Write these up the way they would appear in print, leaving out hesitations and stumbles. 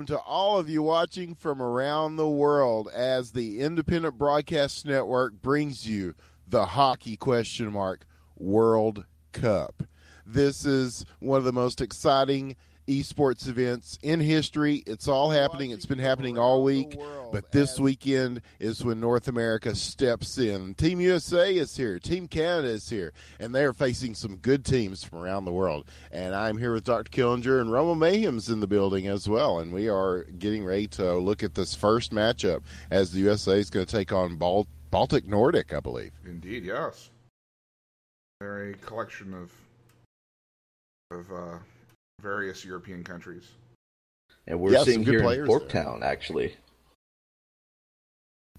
to all of you watching from around the world as the Independent Broadcast Network brings you the Hockey World Cup. This is one of the most exciting esports events in history. It's all happening. It's been happening all week, but this weekend is when North America steps in. Team USA is here. Team Canada is here, and they are facing some good teams from around the world. And I'm here with Dr. Killinger, and Romo Mayhem's in the building as well, and we are getting ready to look at this first matchup as the USA is going to take on Baltic-Nordic, I believe. Indeed, yes. They're a collection of various European countries. And we're seeing here in Borktown, actually.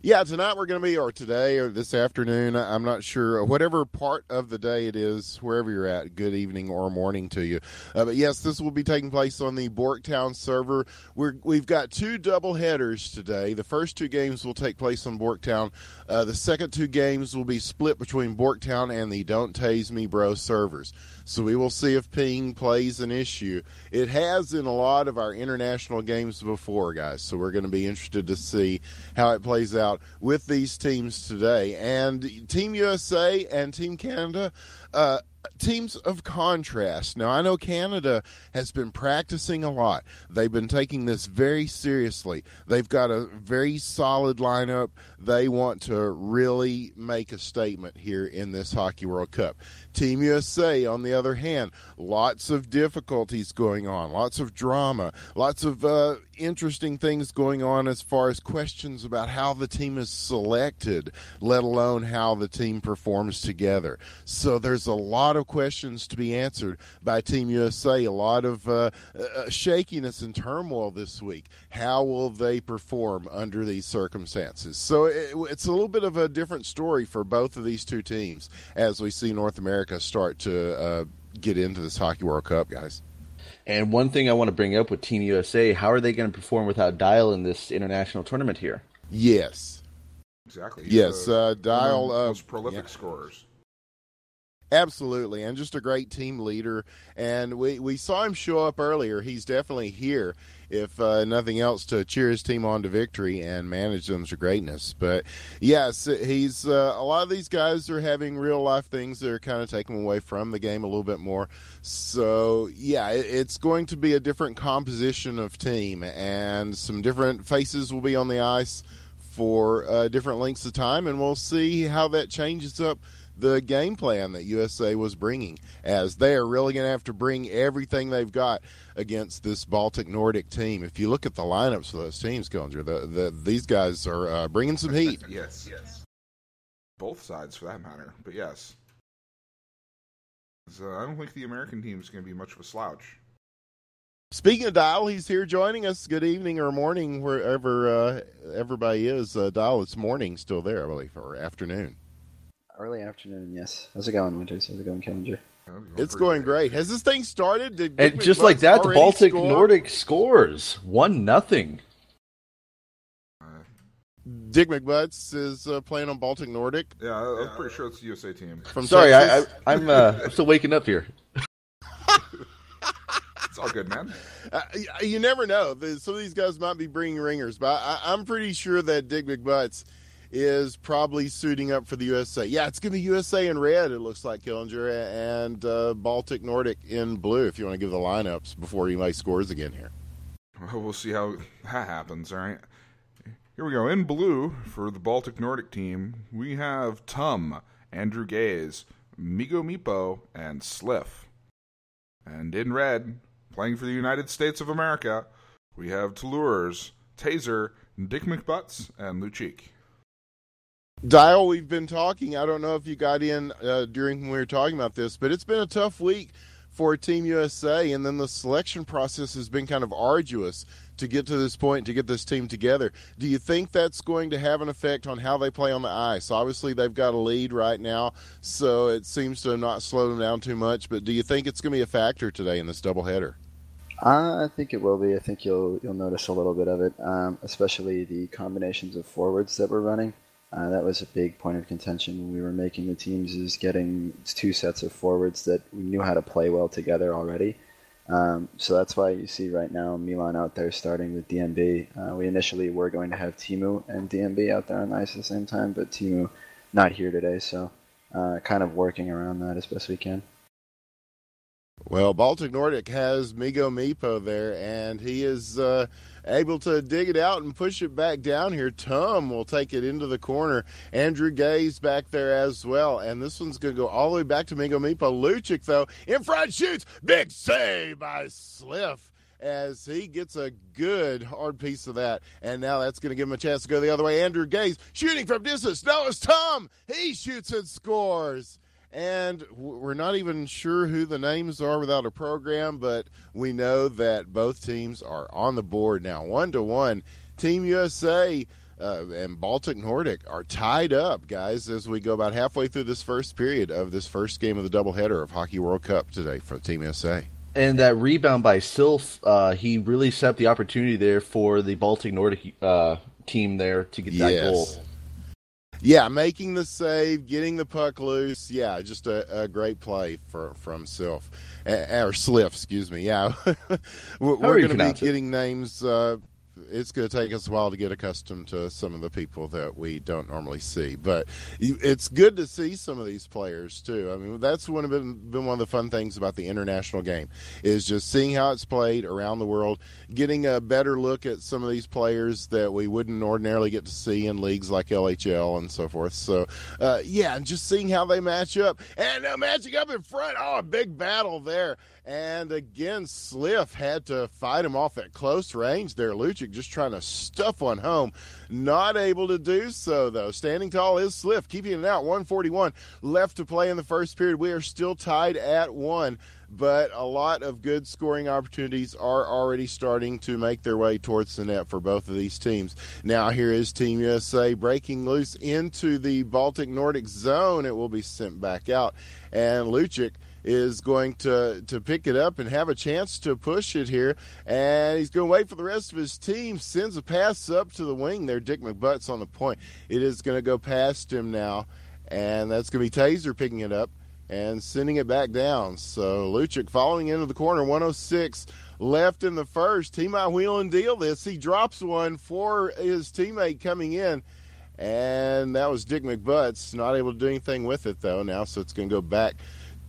Yeah, tonight we're going to be, or today, or this afternoon, I'm not sure, whatever part of the day it is, wherever you're at, good evening or morning to you. But yes, this will be taking place on the Borktown server. We've got two double headers today. The first two games will take place on Borktown. The second two games will be split between Borktown and the Don't Tase Me Bro servers. So we will see if ping plays an issue. It has in a lot of our international games before, guys. So we're going to be interested to see how it plays out with these teams today. And Team USA and Team Canada, teams of contrast. Now, I know Canada has been practicing a lot. They've been taking this very seriously. They've got a very solid lineup. They want to really make a statement here in this Hockey World Cup. Team USA, on the other hand, lots of difficulties going on, lots of drama, lots of interesting things going on as far as questions about how the team is selected, let alone how the team performs together. So there's a lot of questions to be answered by Team USA, a lot of shakiness and turmoil this week. How will they perform under these circumstances? So it's a little bit of a different story for both of these two teams as we see North America start to get into this Hockey World Cup, guys. And one thing I want to bring up with Team USA, how are they going to perform without Dial in this international tournament here? Yes. Exactly. Yes, Dial. Most prolific scorers. Absolutely, and just a great team leader. And we saw him show up earlier. He's definitely here, if nothing else, to cheer his team on to victory and manage them to greatness. But yes, he's a lot of these guys are having real life things that are kind of taking away from the game a little bit more. So yeah, it's going to be a different composition of team, and some different faces will be on the ice for different lengths of time, and we'll see how that changes up the game plan that USA was bringing, as they are really going to have to bring everything they've got against this Baltic-Nordic team. If you look at the lineups for those teams, Killinger, these guys are bringing some heat. Yes. Both sides, for that matter. But yes. So I don't think the American team is going to be much of a slouch. Speaking of Dial, he's here joining us. Good evening or morning, wherever everybody is. Dial, it's morning still there, I believe, or afternoon. Early afternoon, yes. How's it going, Winters? How's it going, Killinger? It's going great. Has this thing started? And just like that, the Baltic-Nordic scores 1-0. Dick McButts is playing on Baltic-Nordic. Yeah, I'm pretty sure it's the USA team. Sorry, I'm still waking up here. It's all good, man. You never know. Some of these guys might be bringing ringers, but I'm pretty sure that Dick McButts is probably suiting up for the USA. Yeah, it's going to be USA in red, it looks like, Killinger, and Baltic-Nordic in blue, if you want to give the lineups before he makes scores again here. Well, we'll see how that happens, all right? Here we go. In blue, for the Baltic-Nordic team, we have Tum, Andrew Gaze, Migo Mipo, and Sliff. And in red, playing for the United States of America, we have Toulours, Taser, Dick McButts, and Luchik. Dial, we've been talking. I don't know if you got in during when we were talking about this, but it's been a tough week for Team USA, and then the selection process has been kind of arduous to get to this point, to get this team together. Do you think that's going to have an effect on how they play on the ice? Obviously, they've got a lead right now, so it seems to not slow them down too much, but do you think it's going to be a factor today in this doubleheader? I think it will be. I think you'll notice a little bit of it, especially the combinations of forwards that we're running. That was a big point of contention when we were making the teams, is getting two sets of forwards that we knew how to play well together already. So that's why you see right now Milan out there starting with DMB. We initially were going to have Timu and DMB out there on ice at the same time, but Timu not here today, so kind of working around that as best we can. Well, Baltic-Nordic has Migo Meepo there, and he is able to dig it out and push it back down here. Tum will take it into the corner. Andrew Gay's back there as well, and this one's going to go all the way back to Migo Meepo. Lucic, though, in front shoots. Big save by Sliff as he gets a good hard piece of that, and now that's going to give him a chance to go the other way. Andrew Gay's shooting from distance. No, it's Tum. He shoots and scores. And we're not even sure who the names are without a program, but we know that both teams are on the board now, 1-1. Team USA and Baltic-Nordic are tied up, guys, as we go about halfway through this first period of this first game of the doubleheader of Hockey World Cup today for Team USA. And that rebound by Sylph, he really set up the opportunity there for the Baltic-Nordic team there to get that goal. Yeah, making the save, getting the puck loose. Yeah, just a great play from Sylph. Or Sliff, excuse me. Yeah, we're going to be getting names. It's going to take us a while to get accustomed to some of the people that we don't normally see. But it's good to see some of these players, too. I mean, that's been one of the fun things about the international game is just seeing how it's played around the world, getting a better look at some of these players that we wouldn't ordinarily get to see in leagues like LHL and so forth. So, and just seeing how they match up. And matching up in front, a big battle there. And again, Sliff had to fight him off at close range there. Lucic just trying to stuff one home. Not able to do so, though. Standing tall is Sliff, keeping it out. 1:41 left to play in the first period. We are still tied at 1, but a lot of good scoring opportunities are already starting to make their way towards the net for both of these teams. Now here is Team USA breaking loose into the Baltic-Nordic zone. It will be sent back out, and Lucic is going to pick it up and have a chance to push it here. And he's going to wait for the rest of his team. Sends a pass up to the wing there. Dick McButt's on the point. It is going to go past him now. And that's going to be Taser picking it up and sending it back down. So Lucic following into the corner. 1:06 left in the first. He might wheel and deal this. He drops one for his teammate coming in. And that was Dick McButt's. Not able to do anything with it, though, now. So it's going to go back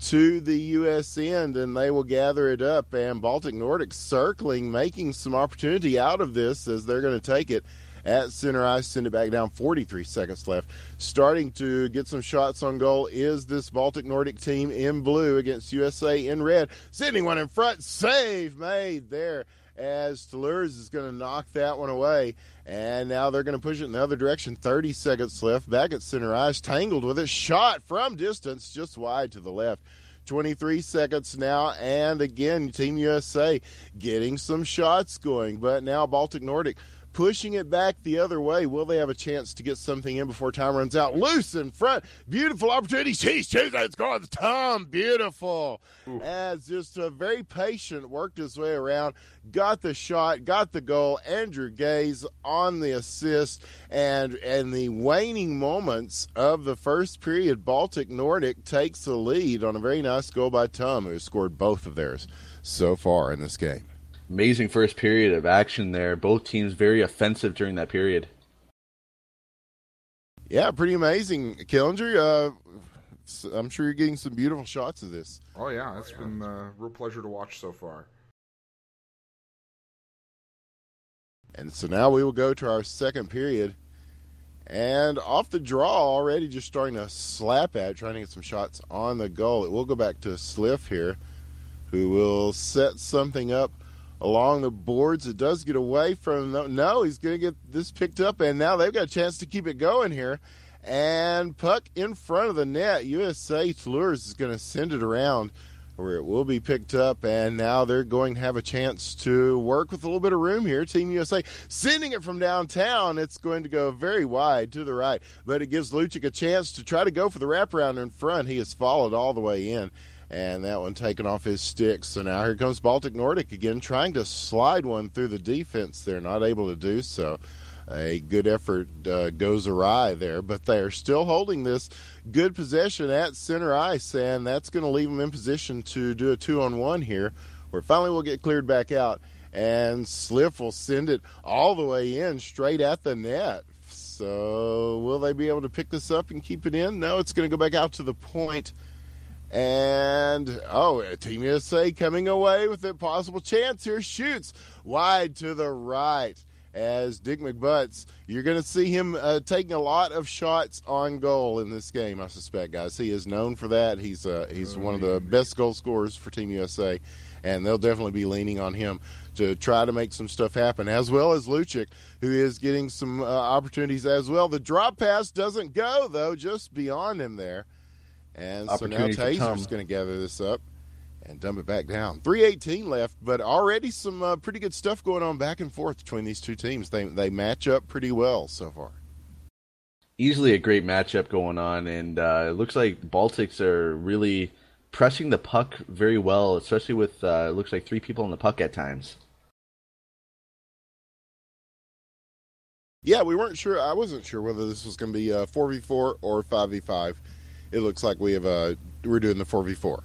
to the U.S. end, and they will gather it up. And Baltic-Nordic circling, making some opportunity out of this as they're going to take it at center ice, send it back down. 43 seconds left. Starting to get some shots on goal is this Baltic-Nordic team in blue against USA in red. Sending one in front. Save made there as Toulouse is going to knock that one away. And now they're going to push it in the other direction. 30 seconds left. Back at center ice. Tangled with it. Shot from distance. Just wide to the left. 23 seconds now. And again, Team USA getting some shots going. But now Baltic-Nordic pushing it back the other way. Will they have a chance to get something in before time runs out? Loose in front. Beautiful opportunity. She's choosing. It's going to Tom. Beautiful. Ooh. As just a very patient, worked his way around, got the shot, got the goal. Andrew Gaze on the assist. And in the waning moments of the first period, Baltic-Nordic takes the lead on a very nice goal by Tom, who scored both of theirs so far in this game. Amazing first period of action there. Both teams very offensive during that period. Yeah, pretty amazing. Killinger, I'm sure you're getting some beautiful shots of this. Oh, yeah. It's been a real pleasure to watch so far. And so now we will go to our second period. And off the draw already, just starting to slap at, trying to get some shots on the goal. It will go back to Sliff here, who will set something up along the boards. It does get away from him. No, he's going to get this picked up, and now they've got a chance to keep it going here. And puck in front of the net. USA Toulouse is going to send it around where it will be picked up, and now they're going to have a chance to work with a little bit of room here. Team USA sending it from downtown. It's going to go very wide to the right, but it gives Lucic a chance to try to go for the wraparound in front. He has followed all the way in. And that one taken off his stick. So now here comes Baltic-Nordic again, trying to slide one through the defense. They're not able to do so. A good effort goes awry there, but they're still holding this good possession at center ice, and that's going to leave them in position to do a 2-on-1 here where finally will get cleared back out, and Sliff will send it all the way in straight at the net. So will they be able to pick this up and keep it in? No, it's going to go back out to the point. And, Team USA coming away with a possible chance here. Shoots wide to the right as Dick McButts. You're going to see him taking a lot of shots on goal in this game, I suspect, guys. He is known for that. He's one of the best goal scorers for Team USA, and they'll definitely be leaning on him to try to make some stuff happen, as well as Lucic, who is getting some opportunities as well. The drop pass doesn't go, though, just beyond him there. And so now Taser's going to gather this up and dump it back down. 3:18 left, but already some pretty good stuff going on back and forth between these two teams. They match up pretty well so far. Easily a great matchup going on, and it looks like the Baltics are really pressing the puck very well, especially with it looks like 3 people on the puck at times. Yeah, we weren't sure. I wasn't sure whether this was going to be 4v4 or 5v5. It looks like we're doing the 4v4.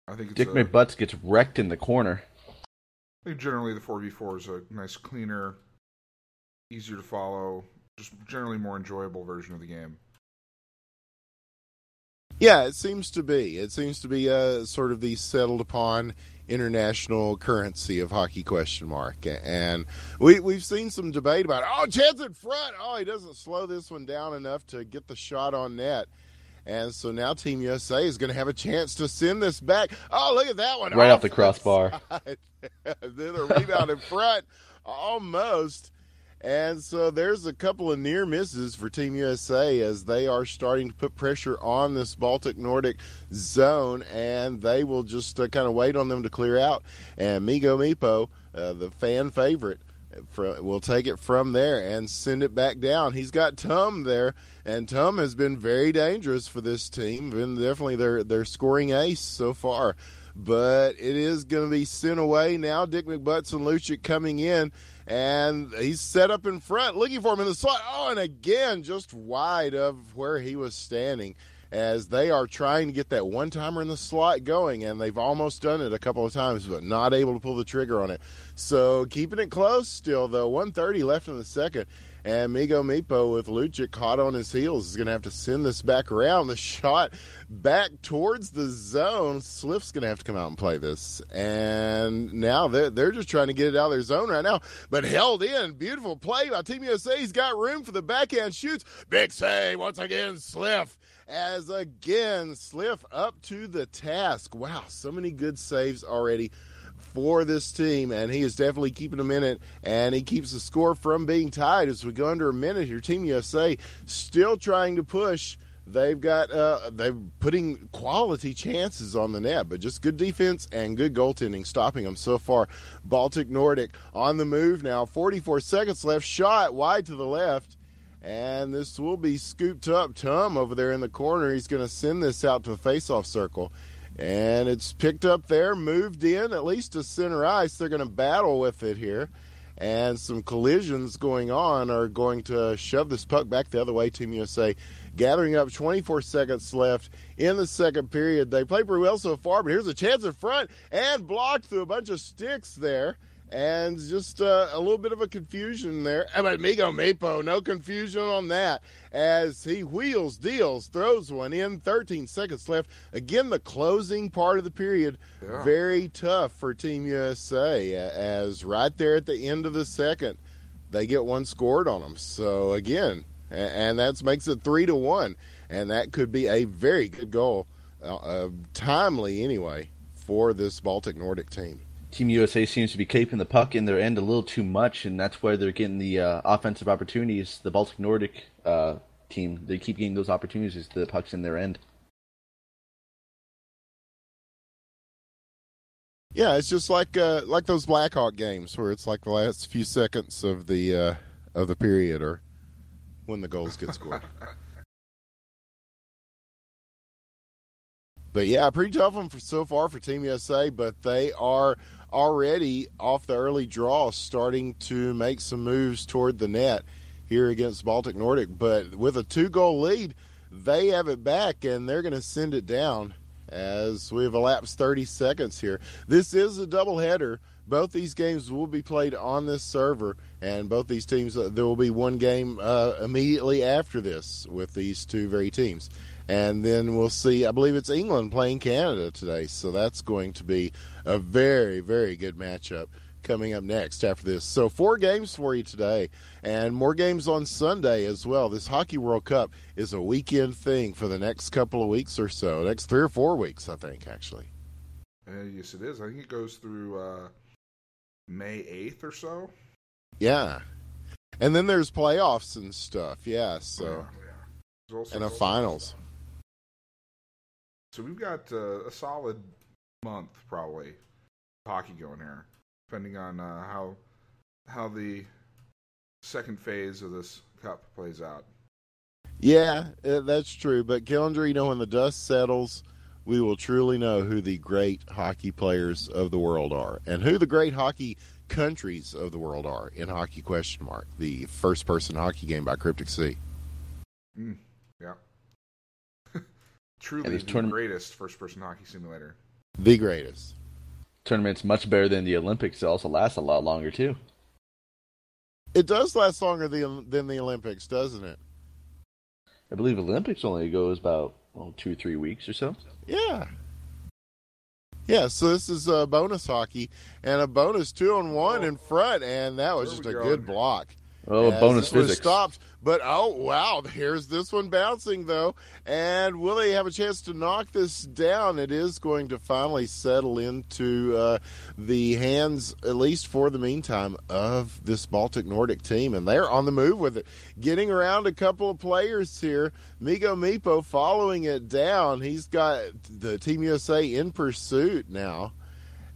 I think Dick McButts gets wrecked in the corner. I think generally the 4v4 is a nice, cleaner, easier to follow, just generally more enjoyable version of the game. Yeah, it seems to be. It seems to be sort of the settled upon international currency of hockey ? And we've seen some debate about, chance in front. He doesn't slow this one down enough to get the shot on net. And so now Team USA is going to have a chance to send this back. Oh, look at that one. Right off the crossbar. Then a rebound in front, almost. And so there's a couple of near misses for Team USA as they are starting to put pressure on this Baltic-Nordic zone, and they will just kind of wait on them to clear out. And Migo Mipo, the fan favorite, will take it from there and send it back down. He's got Tum there, and Tum has been very dangerous for this team, been definitely their scoring ace so far. But it is going to be sent away now. Dick McButts and Lucic coming in, and he's set up in front, looking for him in the slot. And again, just wide of where he was standing, as they are trying to get that one-timer in the slot going, and they've almost done it a couple of times, but not able to pull the trigger on it. So keeping it close still, though. 1:30 left in the second, and Migo Mipo with Lucic caught on his heels is going to have to send this back around. The shot back towards the zone. Sliff's going to have to come out and play this. And now they're just trying to get it out of their zone right now, but held in. Beautiful play by Team USA. He's got room for the backhand shoots. Big save once again, Sliff. As again, Sliff up to the task. Wow, so many good saves already for this team, and he is definitely keeping them in it, and he keeps the score from being tied as we go under a minute here. Team USA still trying to push. They've got they're putting quality chances on the net, but just good defense and good goaltending stopping them so far. Baltic-Nordic on the move now. 44 seconds left. Shot wide to the left. And this will be scooped up. Tum over there in the corner. He's going to send this out to the faceoff circle. And it's picked up there, moved in, at least to center ice. They're going to battle with it here. And some collisions going on are going to shove this puck back the other way. Team USA gathering up. 24 seconds left in the second period. They play pretty well so far, but here's a chance in front and blocked through a bunch of sticks there. And just a little bit of a confusion there. But Migo Mipo, no confusion on that. As he wheels, deals, throws one in. 13 seconds left. Again, the closing part of the period, very tough for Team USA. As right there at the end of the second, they get one scored on them. So again, and that makes it 3-1. And that could be a very good goal, timely anyway, for this Baltic-Nordic team. Team USA seems to be keeping the puck in their end a little too much, and that's why they're getting the offensive opportunities. The Baltic-Nordic team, they keep getting those opportunities to the pucks in their end. Yeah, it's just like those Blackhawk games where it's like the last few seconds of the period or when the goals get scored. But yeah, pretty tough one so far for Team USA, but they are already off the early draw starting to make some moves toward the net here against Baltic-Nordic. But with a 2-goal lead, they have it back, and they're going to send it down as we've elapsed 30 seconds here. This is a doubleheader. Both these games will be played on this server, and both these teams, there will be one game immediately after this with these two very teams. And then we'll see, I believe it's England playing Canada today, so that's going to be a very, very good matchup coming up next after this. So 4 games for you today, and more games on Sunday as well. This Hockey World Cup is a weekend thing for the next couple of weeks or so, next 3 or 4 weeks, I think, actually. Yes, it is. I think it goes through May 8th or so. Yeah. And then there's playoffs and stuff, yeah, so. Yeah. And a finals. So we've got a solid month, probably, hockey going here, depending on how the second phase of this cup plays out. Yeah, that's true. But Killender, when the dust settles, we will truly know who the great hockey players of the world are and who the great hockey countries of the world are in Hockey ? The first-person hockey game by Cryptic Sea. Yeah. Truly the greatest first-person hockey simulator. The greatest. Tournament's much better than the Olympics. It also lasts a lot longer, too. It does last longer than the Olympics, doesn't it? I believe Olympics only goes about 2 or 3 weeks or so. Yeah. Yeah, so this is a bonus hockey and a bonus 2-on-1 in front, and that was just a good block. Oh, bonus physics. Stopped, but oh wow, here's this one bouncing though, and will they have a chance to knock this down? It is going to finally settle into the hands, at least for the meantime, of this Baltic-Nordic team, and they're on the move with it, getting around a couple of players here. Migo Mipo following it down. He's got the Team USA in pursuit now,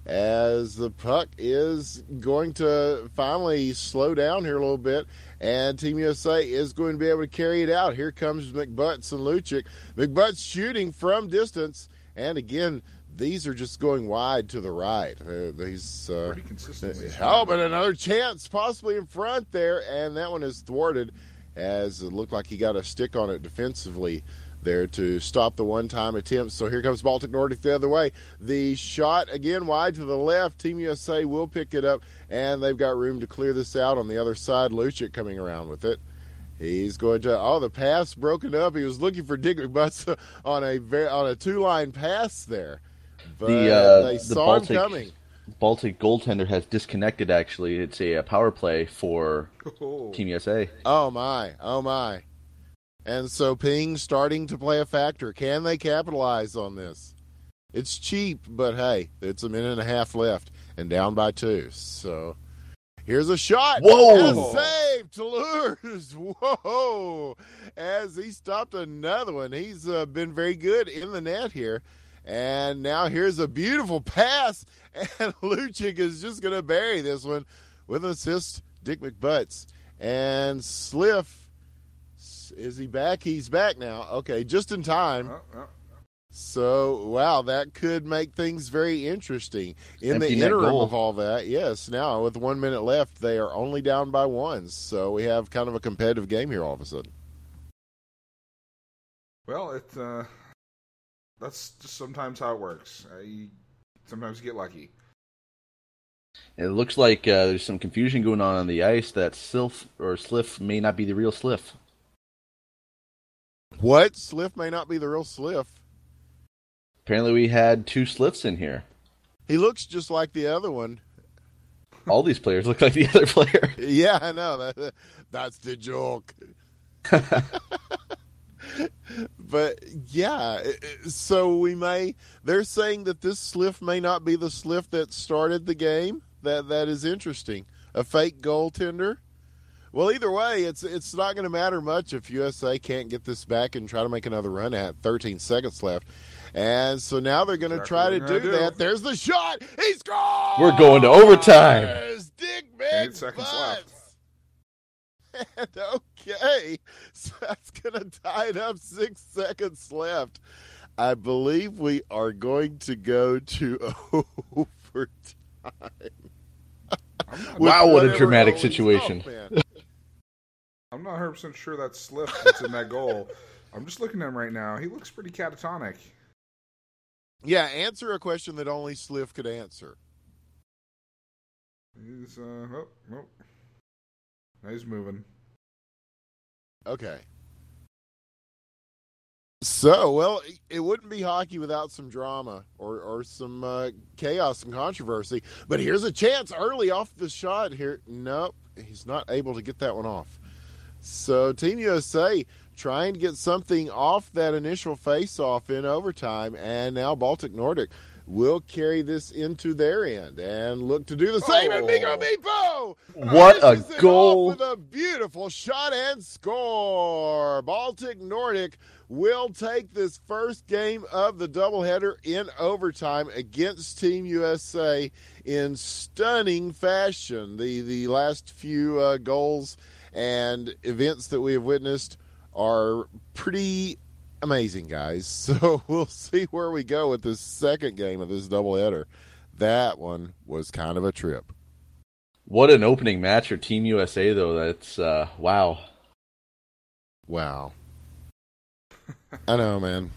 as the puck is going to finally slow down here a little bit, and Team USA is going to be able to carry it out. Here comes McButts and Lucic. McButts shooting from distance, and again, these are just going wide to the right. These pretty consistently. Oh, but another chance possibly in front there, and that one is thwarted, as it looked like he got a stick on it defensively there to stop the one-time attempt. So here comes Baltic-Nordic the other way. The shot, again, wide to the left. Team USA will pick it up, and they've got room to clear this out on the other side. Lucic coming around with it. He's going to, the pass broken up. He was looking for Dick McButts on a two-line pass there. But they saw him coming. Baltic goaltender has disconnected, actually. It's a power play for Team USA. Oh, my. Oh, my. And so Ping starting to play a factor. Can they capitalize on this? It's cheap, but hey, it's a minute and a half left and down by 2. So here's a shot. Whoa! And a save to Lures. Whoa! As he stopped another one. He's been very good in the net here. And now here's a beautiful pass. And Lucic is just going to bury this one with an assist, Dick McButts. And Sliff. Is he back? He's back now. Okay, just in time. So, wow, that could make things very interesting. In the interim of all that, yes, now with 1 minute left, they are only down by 1. So we have kind of a competitive game here all of a sudden. Well, that's just sometimes how it works. Sometimes you get lucky. It looks like there's some confusion going on the ice that Sliff may not be the real Sliff. What? Sliff may not be the real Sliff. Apparently we had 2 Sliffs in here. He looks just like the other one. All these players look like the other player. Yeah, I know. That's the joke. But, yeah, so they're saying that this Sliff may not be the Sliff that started the game. That is interesting. A fake goaltender. Well, either way, it's not going to matter much if USA can't get this back and try to make another run at 13 seconds left. And so now they're going to try to do that. There's the shot. He scores! We're going to overtime. There's Dick 8 seconds left. And okay, so that's going to tie it up. 6 seconds left. I believe we are going to go to overtime. Wow, what a dramatic situation. I'm not 100% sure that's Sliff that's in that goal. I'm just looking at him right now. He looks pretty catatonic. Yeah, answer a question that only Sliff could answer. He's he's moving. Okay. So, well, it wouldn't be hockey without some drama or some chaos and controversy. But here's a chance early off the shot here. Nope, he's not able to get that one off. So Team USA trying to get something off that initial face-off in overtime, and now Baltic-Nordic will carry this into their end and look to do the same. And Migo Meepo! What a goal! With a beautiful shot and score. Baltic-Nordic will take this first game of the doubleheader in overtime against Team USA in stunning fashion. The last few goals and events that we have witnessed are pretty amazing, guys. So we'll see where we go with this second game of this doubleheader. That one was kind of a trip. What an opening match for Team USA, though. That's, wow. Wow. I know, man.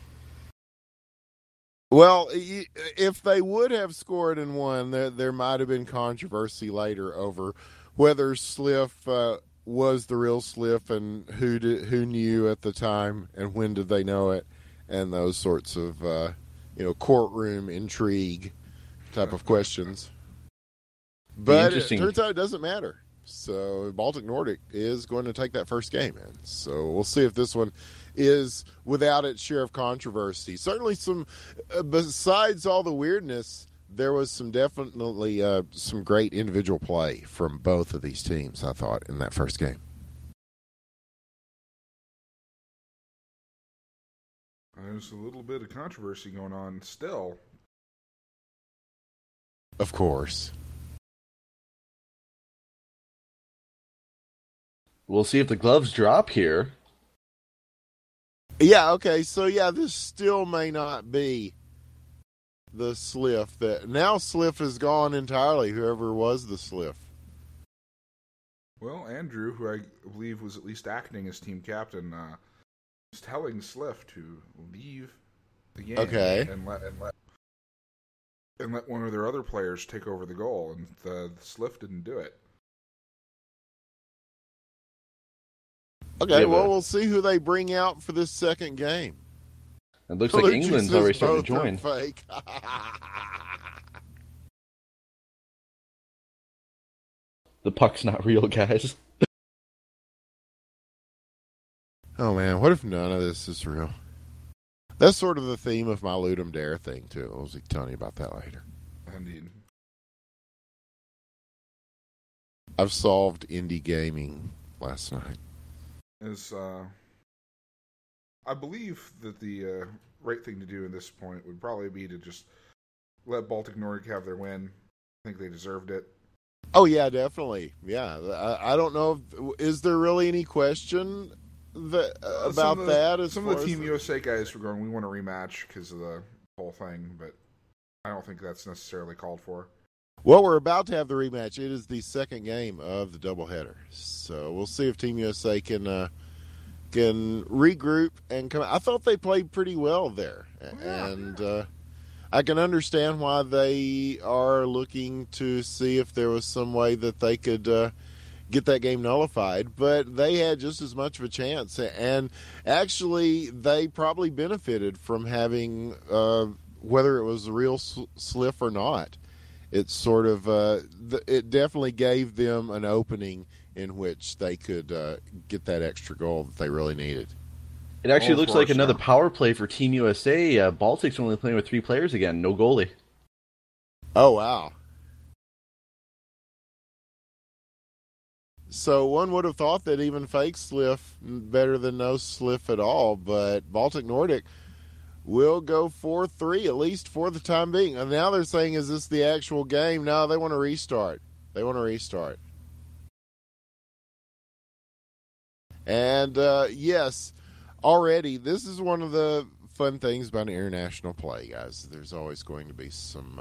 Well, if they would have scored and won, there might have been controversy later over whether Sliff was the real Sliff and who knew at the time and when did they know it, and those sorts of courtroom intrigue type of questions. But it turns out it doesn't matter. So Baltic-Nordic is going to take that first game in. So we'll see if this one is without its share of controversy. Certainly some, besides all the weirdness, there was definitely some great individual play from both of these teams, I thought, in that first game. There's a little bit of controversy going on still. Of course. We'll see if the gloves drop here. Yeah, okay, so yeah, this still may not be the Sliff. Now Sliff is gone entirely, whoever was the Sliff. Well, Andrew, who I believe was at least acting as team captain, was telling Sliff to leave the game and let one of their other players take over the goal, and the Sliff didn't do it. Okay, well, we'll see who they bring out for this second game. It looks like England's already starting to join. Fake. The puck's not real, guys. Oh, man, what if none of this is real? That's sort of the theme of my Ludum Dare thing, too. I'll tell you about that later. Indeed. I've solved indie gaming last night. I believe that the right thing to do at this point would probably be to just let Baltic-Nordic have their win. I think they deserved it. Oh, yeah, definitely. Yeah, I don't know. Is there really any question about that? Some of the Team USA guys were going, we want a rematch because of the whole thing, but I don't think that's necessarily called for. Well, we're about to have the rematch. It is the second game of the doubleheader. So we'll see if Team USA can regroup and come. I thought they played pretty well there. And I can understand why they are looking to see if there was some way that they could get that game nullified. But they had just as much of a chance. And actually, they probably benefited from having, whether it was the real Sliff or not, it's sort of it definitely gave them an opening in which they could get that extra goal that they really needed. It actually looks like another power play for Team USA. Baltic's only playing with 3 players again, no goalie. Oh, wow. So one would have thought that even fake Sliff better than no Sliff at all, but Baltic-Nordic will go 4-3, at least for the time being. And now they're saying, is this the actual game? No, they want to restart. And, yes, already, this is one of the fun things about international play, guys. There's always going to be some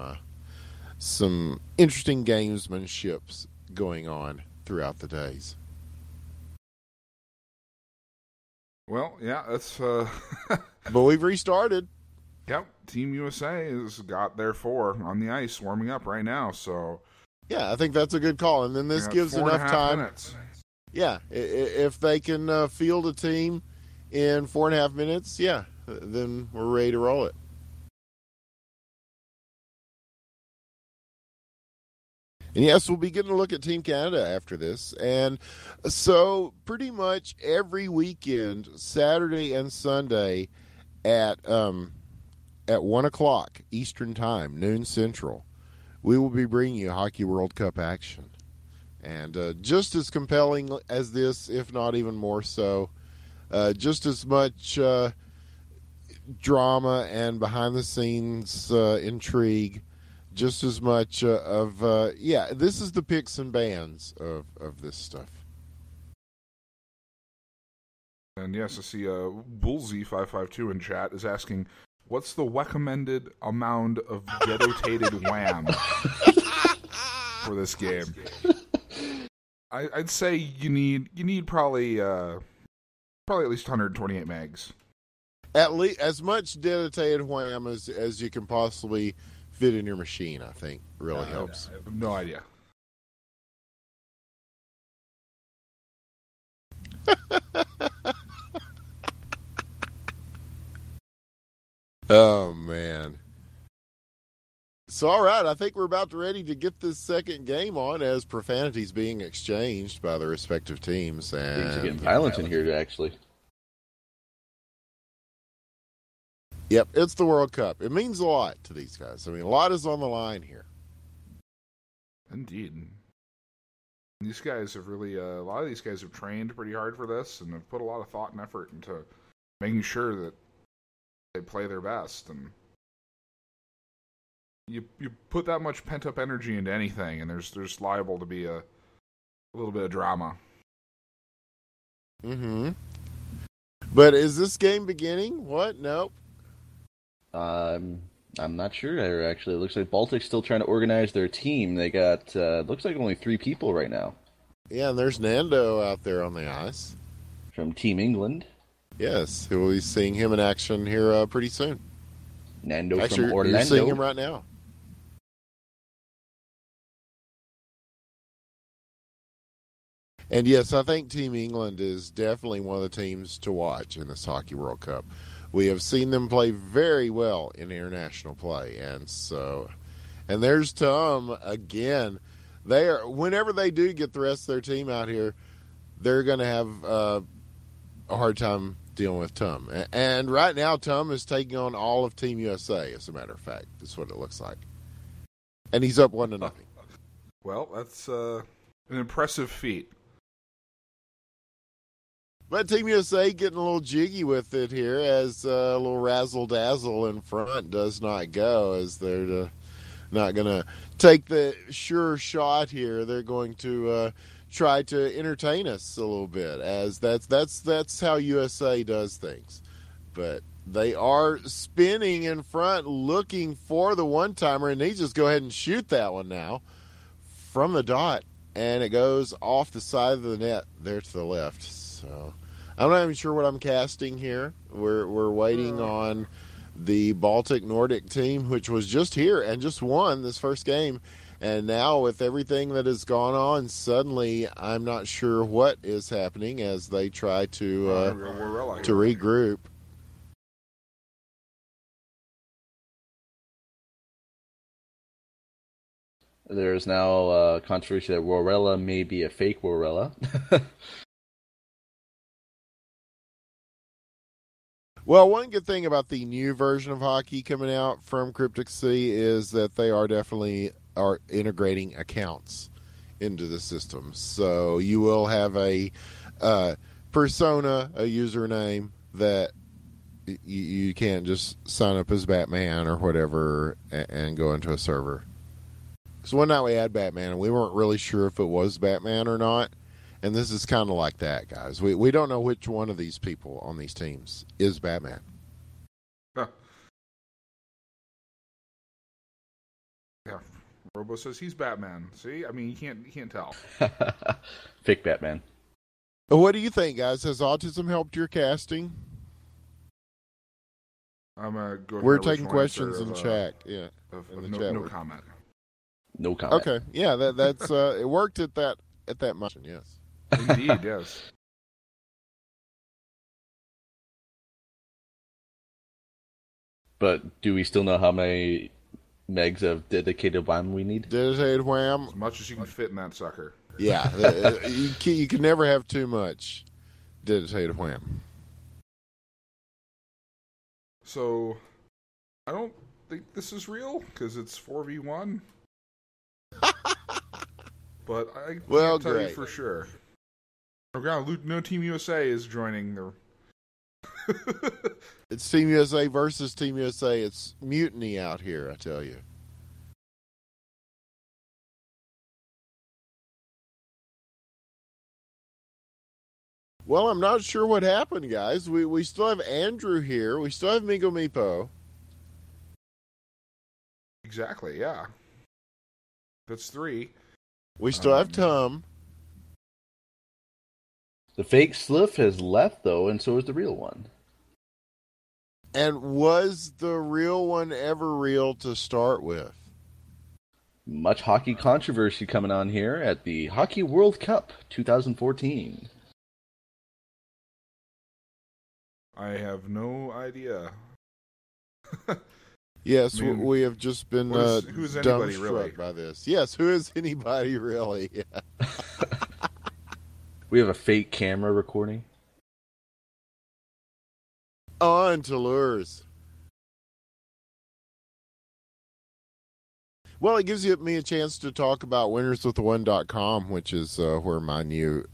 interesting gamesmanships going on throughout the days. Well, yeah, that's... But we've restarted. Yep, Team USA has got their 4 on the ice warming up right now. So Yeah, I think that's a good call. And then this gives enough time. Minutes. Yeah, if they can field a team in 4.5 minutes, yeah, then we're ready to roll it. And yes, we'll be getting a look at Team Canada after this. And so pretty much every weekend, Saturday and Sunday at 1 o'clock Eastern Time, noon Central, we will be bringing you Hockey World Cup action. And just as compelling as this, if not even more so, just as much drama and behind-the-scenes intrigue, just as much this is the picks and bans of this stuff. And yes, I see Bullsy552 in chat is asking, what's the recommended amount of get-otated wham for this game? I'd say you need probably at least 128 megs. At least as much dedicated wham as you can possibly fit in your machine, I think, really helps. I have no idea. Oh, man. So, all right, I think we're about ready to get this second game on as profanities being exchanged by the respective teams. And things are getting violent in here, actually. Yep, it's the World Cup. It means a lot to these guys. I mean, a lot is on the line here. Indeed. These guys have really, a lot of these guys have trained pretty hard for this and have put a lot of thought and effort into making sure that they play their best. And you put that much pent-up energy into anything, and there's liable to be a little bit of drama. Mm-hmm. But is this game beginning? What? Nope. I'm not sure. Actually, it looks like Baltic's still trying to organize their team. They got looks like only 3 people right now. Yeah, and there's Nando out there on the ice from Team England. Yes, we'll be seeing him in action here pretty soon. Nando actually, from Orlando. You're seeing him right now. And yes, I think Team England is definitely one of the teams to watch in this Hockey World Cup. We have seen them play very well in international play, and there's Tom again. Whenever they do get the rest of their team out here, they're going to have a hard time dealing with Tom. And right now, Tom is taking on all of Team USA. As a matter of fact, that's what it looks like, and he's up 1-0. Well, that's an impressive feat. But Team USA getting a little jiggy with it here as a little razzle-dazzle in front does not go, as they're not going to take the sure shot here. They're going to try to entertain us a little bit, as that's how USA does things. But they are spinning in front, looking for the one-timer, and they just go ahead and shoot that one now from the dot, and it goes off the side of the net there to the left. So I'm not even sure what I'm casting here. We're waiting on the Baltic-Nordic team, which was just here and just won this first game. And now with everything that has gone on, suddenly I'm not sure what is happening as they try to regroup. There's now controversy that Royale may be a fake Royale. Well, one good thing about the new version of hockey coming out from Cryptic Sea is that they are definitely integrating accounts into the system. So you will have a persona, a username that you can't just sign up as Batman or whatever and go into a server. Because one night we had Batman and we weren't really sure if it was Batman or not. And this is kind of like that, guys. We don't know which one of these people on these teams is Batman. Huh. Yeah, Robo says he's Batman. See, I mean, you can't tell. Fake Batman. What do you think, guys? Has autism helped your casting? I'm going. We're taking questions in chat. Yeah, in the chat. No comment. No comment. Okay, yeah, that's it worked at that much. Yes, Indeed, yes. But do we still know how many megs of dedicated wham we need? dedicated wham. As much as you can fit in that sucker. Yeah, you can never have too much dedicated wham. So, I don't think this is real because it's 4v1. But I can't tell you for sure. Oh god, no Team USA is joining the. It's Team USA versus Team USA. It's mutiny out here, I tell you. Well, I'm not sure what happened, guys. We still have Andrew here. We still have Migo Meepo. Exactly, yeah. That's 3. We still have Tom. The fake Sliff has left, though, and so is the real one. And was the real one ever real to start with? Much hockey controversy coming on here at the Hockey World Cup 2014. I have no idea. Yes, I mean, we have just been who's anybody dumbstruck really? by this. Yes, who is anybody really? We have a fake camera recording. On to lures. Well, it gives me a chance to talk about winnerswiththeone.com, which is where my new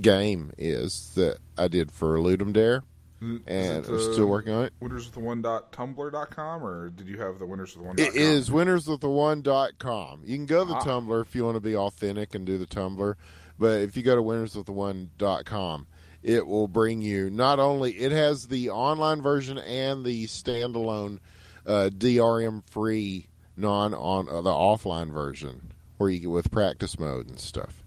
game is that I did for Ludum Dare. And I'm still working on it. Winnerswiththeone.tumblr.com, or did you have the winnerswiththeone.com? It is winnerswiththeone.com. You can go to the Tumblr if you want to be authentic and do the Tumblr. But if you go to winnerswiththeone.com, it will bring you not only, it has the online version and the standalone DRM free the offline version where you get with practice mode and stuff.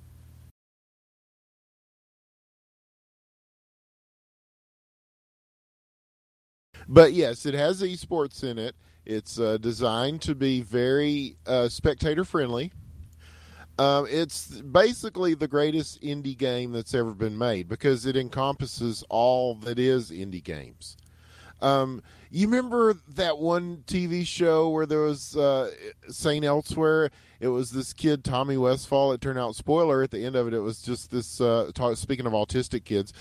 But yes, it has esports in it. It's designed to be very spectator friendly. It's basically the greatest indie game that's ever been made because it encompasses all that is indie games. You remember that one TV show where there was St. Elsewhere? It was this kid, Tommy Westfall. It turned out, spoiler, at the end of it, it was just this, speaking of autistic kids,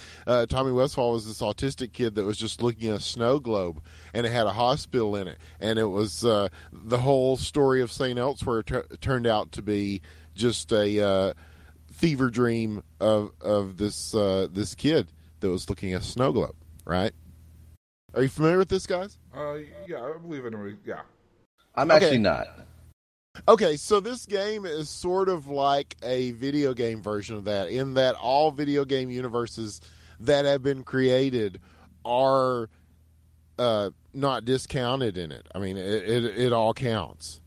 Tommy Westfall was this autistic kid that was just looking at a snow globe, and it had a hospital in it. And it was the whole story of St. Elsewhere turned out to be just a fever dream of this kid that was looking at a snow globe, right? Are you familiar with this, guys? Yeah, I believe it. Yeah. I'm actually not. Okay, so this game is sort of like a video game version of that, in that all video game universes that have been created are not discounted in it. I mean, it all counts.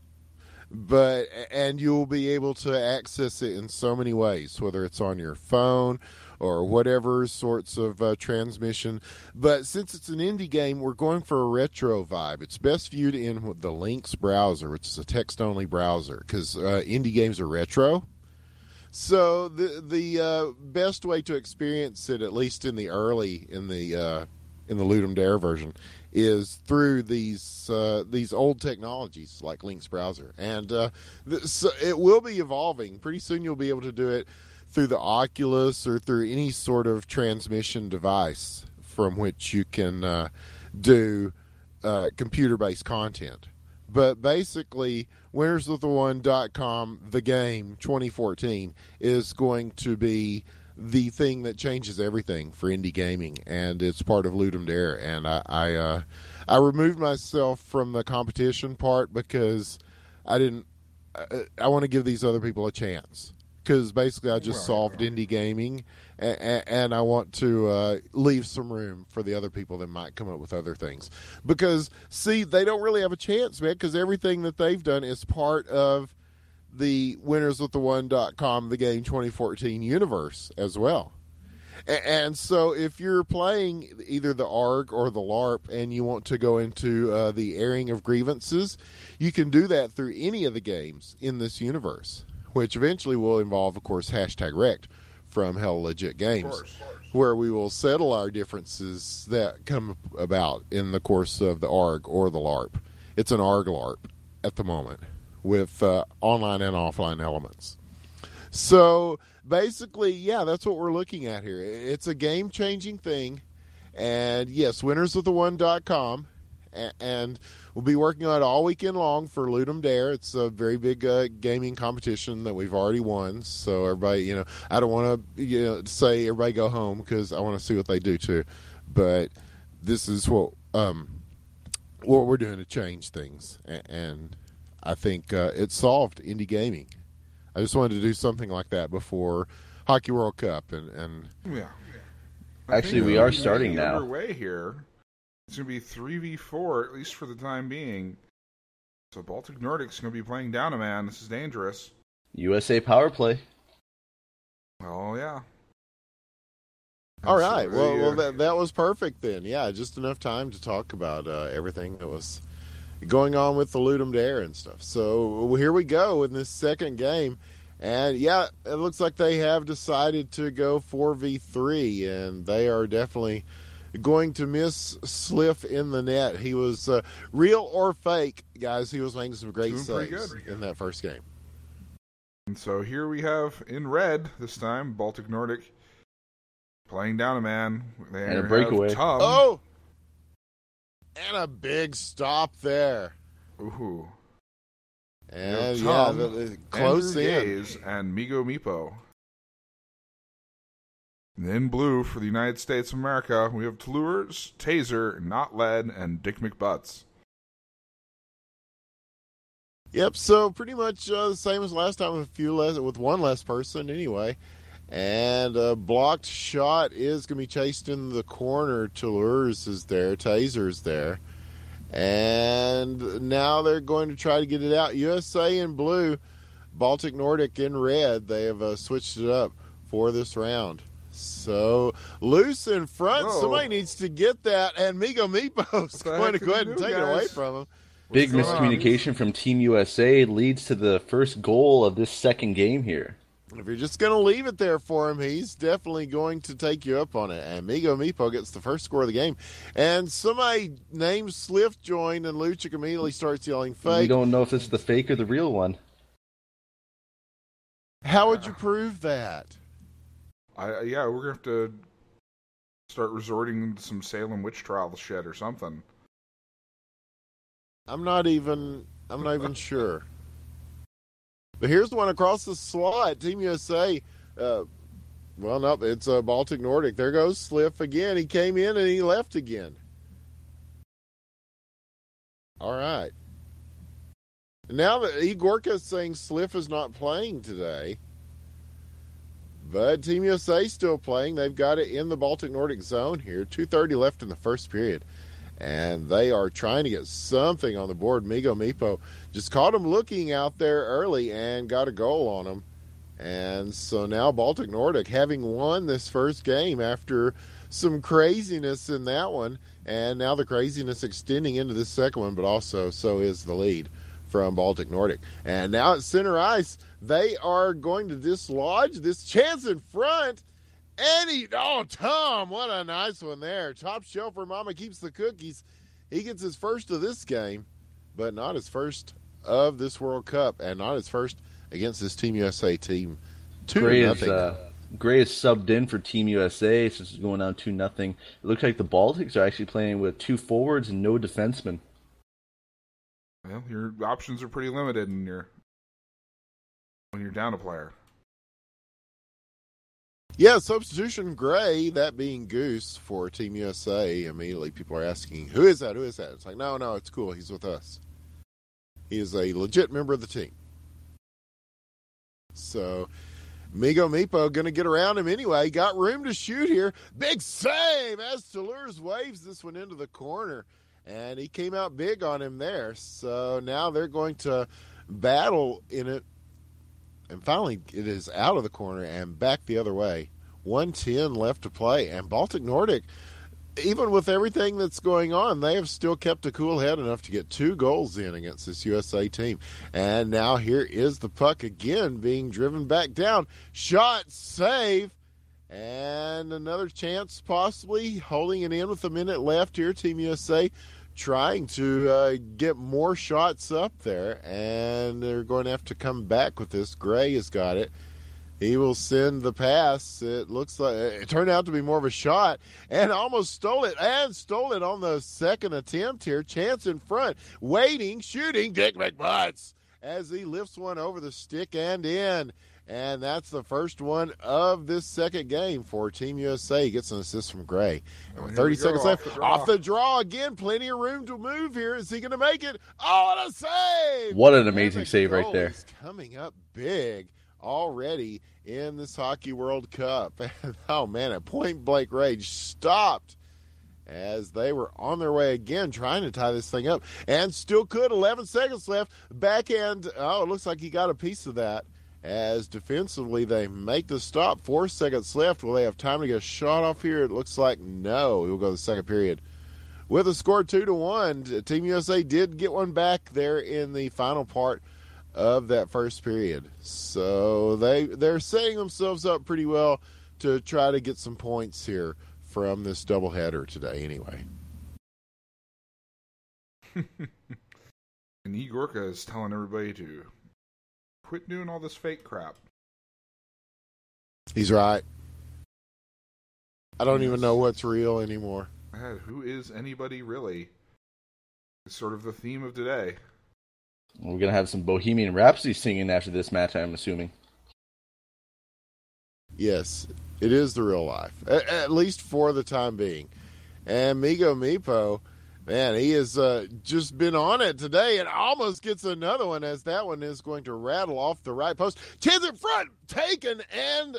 And you'll be able to access it in so many ways, whether it's on your phone or whatever sorts of transmission. But since it's an indie game, we're going for a retro vibe. It's best viewed in the Lynx browser, which is a text-only browser, because indie games are retro. So the best way to experience it, at least in the Ludum Dare version, is through these old technologies like Lynx browser, and so it will be evolving. Pretty soon, you'll be able to do it through the Oculus or through any sort of transmission device from which you can do computer-based content. But basically, winnerswiththeone.com, the game 2014, is going to be the thing that changes everything for indie gaming, and it's part of Ludum Dare. And I removed myself from the competition part because I want to give these other people a chance. Because basically I just solved indie gaming, and I want to leave some room for the other people that might come up with other things. Because, see, they don't really have a chance, man, because everything that they've done is part of the winnerswiththeone.com, the game 2014 universe as well. And so if you're playing either the ARG or the LARP and you want to go into the airing of grievances, you can do that through any of the games in this universe, which eventually will involve, of course, #Rect from Hell Legit Games, where we will settle our differences that come about in the course of the ARG or the LARP. It's an ARG LARP at the moment with online and offline elements. So basically, yeah, that's what we're looking at here. It's a game-changing thing. And yes, winnerswithaone.com. And we'll be working on it all weekend long for Loot 'em Dare. It's a very big gaming competition that we've already won. So everybody, I don't want to say everybody go home because I want to see what they do too. But this is what we're doing to change things. And I think it solved indie gaming. I just wanted to do something like that before Hockey World Cup, and yeah. Actually, we are starting now. Underway here. It's going to be 3v4 at least for the time being. So Baltic Nordic's going to be playing down a man. This is dangerous. USA power play. Oh yeah. All right. Well, that was perfect then. Yeah, just enough time to talk about everything that was going on with the Loot 'em Dare and stuff. So here we go in this second game. And yeah, it looks like they have decided to go 4v3, and they are definitely going to miss Sliff in the net. He was real or fake, guys. He was making some great saves in that first game. And so here we have in red this time, Baltic Nordic playing down a man. They and a breakaway. Tom. Oh! And a big stop there. Ooh. And Tom, close Andrew in. Gaze and Migo Meepo. And in blue for the United States of America, we have Tlures, Taser, Not Lead, and Dick McButts. Yep, so pretty much the same as last time with one less person anyway. And a blocked shot is going to be chased in the corner. Tlures is there. Taser's there. And now they're going to try to get it out. USA in blue, Baltic Nordic in red. They have switched it up for this round. So loose in front. Whoa. Somebody needs to get that. And Migo Meepo's going to go ahead and take it away from him. Big miscommunication from Team USA leads to the first goal of this second game here. If you're just going to leave it there for him, he's definitely going to take you up on it. And Migo Meepo gets the first score of the game. And somebody named Sliff joined, and Luchik immediately starts yelling fake. We don't know if it's the fake or the real one. How would you prove that? We're going to have to start resorting to some Salem witch trial shit or something. I'm not even sure. But here's the one across the slot. Team USA. Nope, it's Baltic Nordic. There goes Sliff again. He came in and he left again. All right. Now that Igorka is saying Sliff is not playing today, but Team USA is still playing. They've got it in the Baltic Nordic zone here. 2:30 left in the first period. And they are trying to get something on the board. Migo Meepo just caught him looking out there early and got a goal on him. And so now Baltic Nordic, having won this first game after some craziness in that one, and now the craziness extending into the second one, but also so is the lead from Baltic Nordic. And now at center ice, they are going to dislodge this chance in front. And Tom, what a nice one there. Top shelf where Mama keeps the cookies. He gets his first of this game, but not his first of this World Cup, and not his first against this Team USA team. 2-0. Gray is subbed in for Team USA, so it's going on 2-0. It looks like the Baltics are actually playing with 2 forwards and no defensemen. Well, your options are pretty limited when you're down a player. Yeah, substitution Gray, that being Goose for Team USA. Immediately people are asking, who is that? Who is that? It's like, no, it's cool. He's with us. He is a legit member of the team. So, Migo Meepo going to get around him anyway. Got room to shoot here. Big save as Tlures waves this one into the corner. And he came out big on him there. So now they're going to battle in it. And finally, it is out of the corner and back the other way. 1:10 left to play. And Baltic-Nordic, even with everything that's going on, they have still kept a cool head enough to get 2 goals in against this USA team. And now here is the puck again being driven back down. Shot, save, and another chance possibly holding it in with a minute left here. Team USA trying to get more shots up there, and they're going to have to come back with this. Gray has got it. He will send the pass. It looks like it turned out to be more of a shot, and almost stole it on the second attempt here. Chance in front, waiting, shooting. Dick McButts as he lifts one over the stick and in. And that's the first one of this second game for Team USA. He gets an assist from Gray. And with 30 seconds left, off the draw again. Plenty of room to move here. Is he going to make it? Oh, and a save! What an amazing save right there. Coming up big already in this Hockey World Cup. Oh, man, a point-blank range stopped as they were on their way again trying to tie this thing up. And still could. 11 seconds left. Backhand. Oh, it looks like he got a piece of that. As defensively they make the stop. 4 seconds left. Will they have time to get a shot off here? It looks like no. We'll go to the second period. With a score 2-1, Team USA did get one back there in the final part of that first period. So they're setting themselves up pretty well to try to get some points here from this doubleheader today anyway. And Igorka is telling everybody to quit doing all this fake crap. He's right. I don't even know what's real anymore. Who is anybody really? It's sort of the theme of today. We're going to have some Bohemian Rhapsody singing after this match, I'm assuming. Yes, it is the real life, at least for the time being. And Migo Mipo, man, he has just been on it today and almost gets another one as that one is going to rattle off the right post. Chance in front, taken and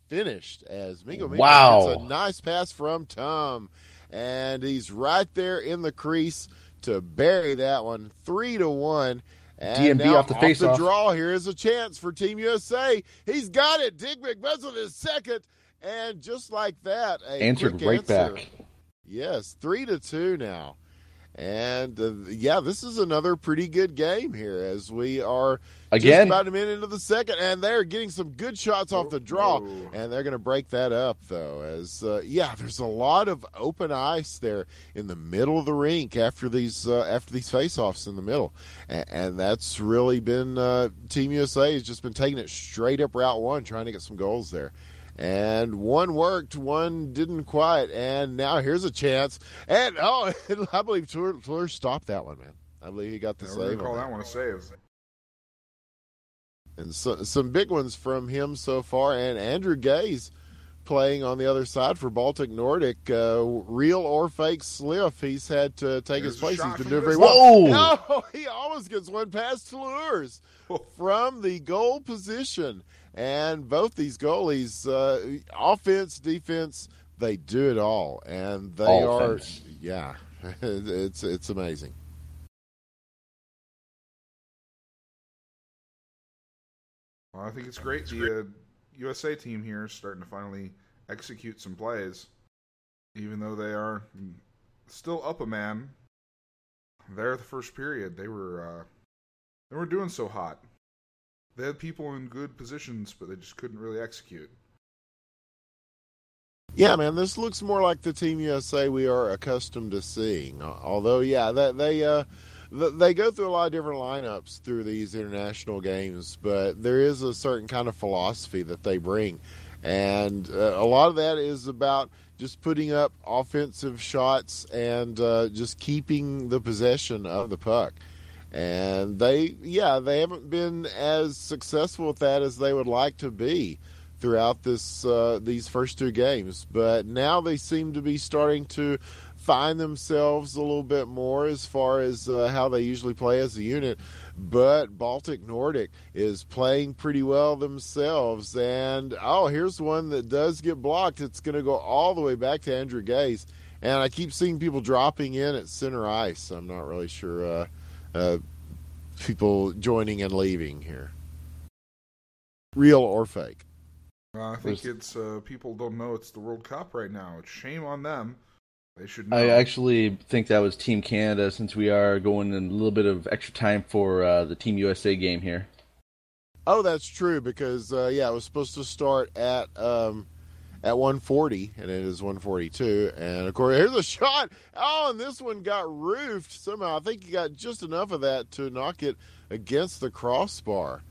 finished as Migo Mipo gets a nice pass from Tom. And he's right there in the crease to bury that one. 3-1. And DMB off the face-off. The draw here is a chance for Team USA. He's got it. Dick McButts with his second. And just like that, answered right back. Yes, 3-2 now. And, this is another pretty good game here as we are just about a minute into the second. And they're getting some good shots off the draw. And they're going to break that up, though. As, there's a lot of open ice there in the middle of the rink after these face-offs in the middle. And that's really been Team USA has just been taking it straight up Route 1, trying to get some goals there. And one worked, one didn't quite, and now here's a chance. And, I believe Tuller stopped that one, man. I believe he got the save. Call that one a save. And some big ones from him so far. And Andrew Gaze playing on the other side for Baltic-Nordic. Real or fake slip, he's had to take his place. He's been doing very well. No, he almost gets one past Fleurs from the goal position. And both these goalies, offense, defense, they do it all. And they it's amazing. Well, I think it's great. The USA team here is starting to finally execute some plays. Even though they are still up a man, there the first period, they were doing so hot. They had people in good positions, but they just couldn't really execute. Yeah, man, this looks more like the Team USA we are accustomed to seeing. Although, they go through a lot of different lineups through these international games, but there is a certain kind of philosophy that they bring. And a lot of that is about just putting up offensive shots and just keeping the possession of the puck. And they haven't been as successful with that as they would like to be throughout these first two games. But now they seem to be starting to find themselves a little bit more as far as how they usually play as a unit. But Baltic-Nordic is playing pretty well themselves. And, here's one that does get blocked. It's going to go all the way back to Andrew Gaze. And I keep seeing people dropping in at center ice. I'm not really sure people joining and leaving here. Real or fake? I think it's people don't know it's the World Cup right now. It's shame on them. They should know. I actually think that was Team Canada, since we are going in a little bit of extra time for the Team USA game here. Oh, that's true, because it was supposed to start at 1:40, and it is 1:42. And of course, here's a shot. Oh, and this one got roofed somehow. I think he got just enough of that to knock it against the crossbar.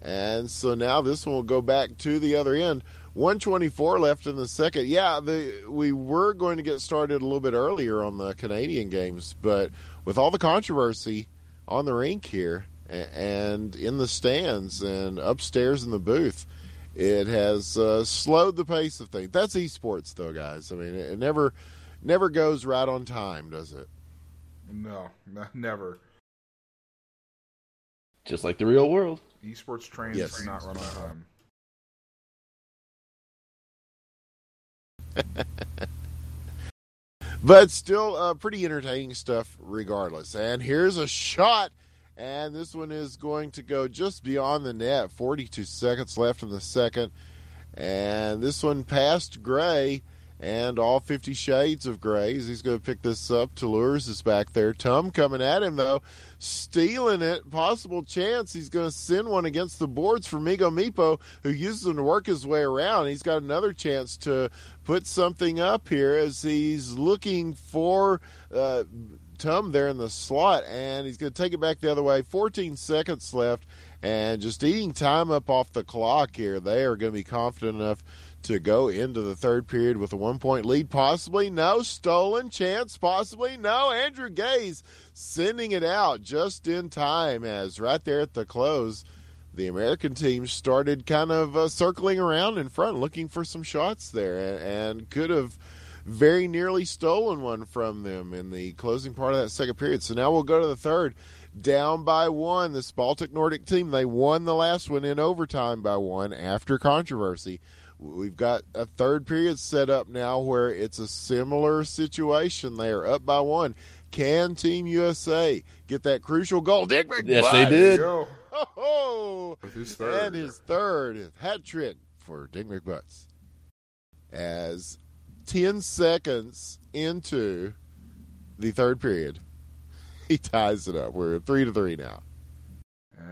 And so now this one will go back to the other end. 1:24 left in the second. Yeah, we were going to get started a little bit earlier on the Canadian games, but with all the controversy on the rink here and in the stands and upstairs in the booth, it has slowed the pace of things. That's esports, though, guys. I mean, it never goes right on time, does it? No, never. Just like the real world. Esports trains do not run on time. But still pretty entertaining stuff regardless. And here's a shot, and this one is going to go just beyond the net. 42 seconds left in the second, and this one past Gray and all 50 shades of Grays. He's going to pick this up. Toulouse is back there. Tum coming at him, though, stealing it. Possible chance he's going to send one against the boards for Migo Mipo, who uses them to work his way around. He's got another chance to put something up here as he's looking for Tum there in the slot, and he's going to take it back the other way. 14 seconds left, and just eating time up off the clock here. They are going to be confident enough to go into the third period with a 1-point lead. Possibly no. Stolen chance. Possibly no. Andrew Gaze sending it out just in time, as right there at the close, the American team started kind of circling around in front, looking for some shots there, and could have very nearly stolen one from them in the closing part of that second period. So now we'll go to the third. Down by one, this Baltic-Nordic team, they won the last one in overtime by one after controversy. We've got a third period set up now where it's a similar situation. They are up by one. Can Team USA get that crucial goal? Dick McButt. Yes, they did. Oh, with his third. And his third hat trick for Dick McButts. As 10 seconds into the third period, he ties it up. We're 3-3 now.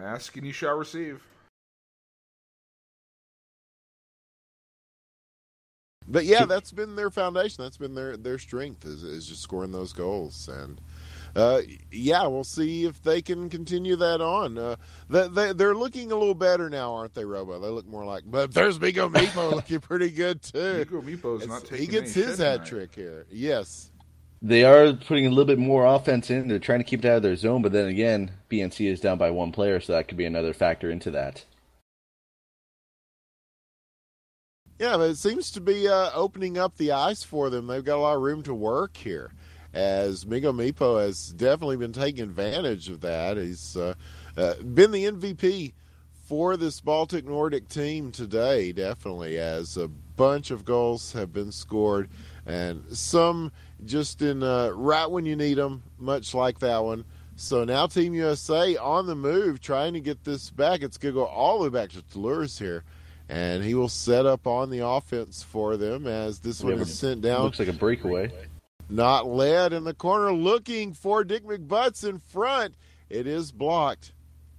Ask and you shall receive. But yeah, that's been their foundation. That's been their strength is just scoring those goals. And we'll see if they can continue that on. They're looking a little better now, aren't they, Robo? They look more like. But there's Migo Mipo looking pretty good too. Migo Mipo's not taking. He gets his hat trick here. Yes. They are putting a little bit more offense in. They're trying to keep it out of their zone, but then again, BNC is down by one player, so that could be another factor into that. Yeah, but it seems to be opening up the ice for them. They've got a lot of room to work here, as Migo Mipo has definitely been taking advantage of that. He's been the MVP for this Baltic-Nordic team today, definitely, as a bunch of goals have been scored, and some just in right when you need them, much like that one. So now Team USA on the move, trying to get this back. It's going to go all the way back to Toulouse here. And he will set up on the offense for them as this one is sent down. Looks like a breakaway. Not led in the corner, looking for Dick McButts in front. It is blocked.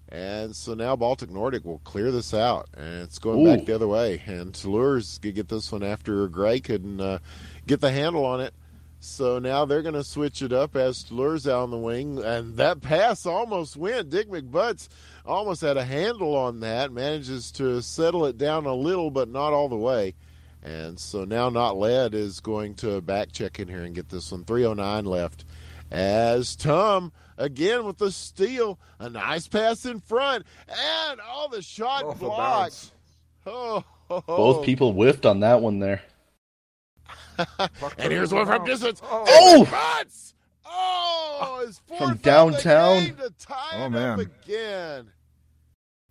And so now Baltic-Nordic will clear this out. And it's going back the other way. And Toulouse could get this one after Gray couldn't get the handle on it. So now they're going to switch it up as Toulouse out on the wing. And that pass almost went. Dick McButts almost had a handle on that. Manages to settle it down a little, but not all the way. And so now Not Led is going to back check in here and get this one. 3:09 left. As Tum, again with the steal. A nice pass in front. And all the shot blocked. Both people whiffed on that one there. And here's one from distance. His from downtown. To tie it up again.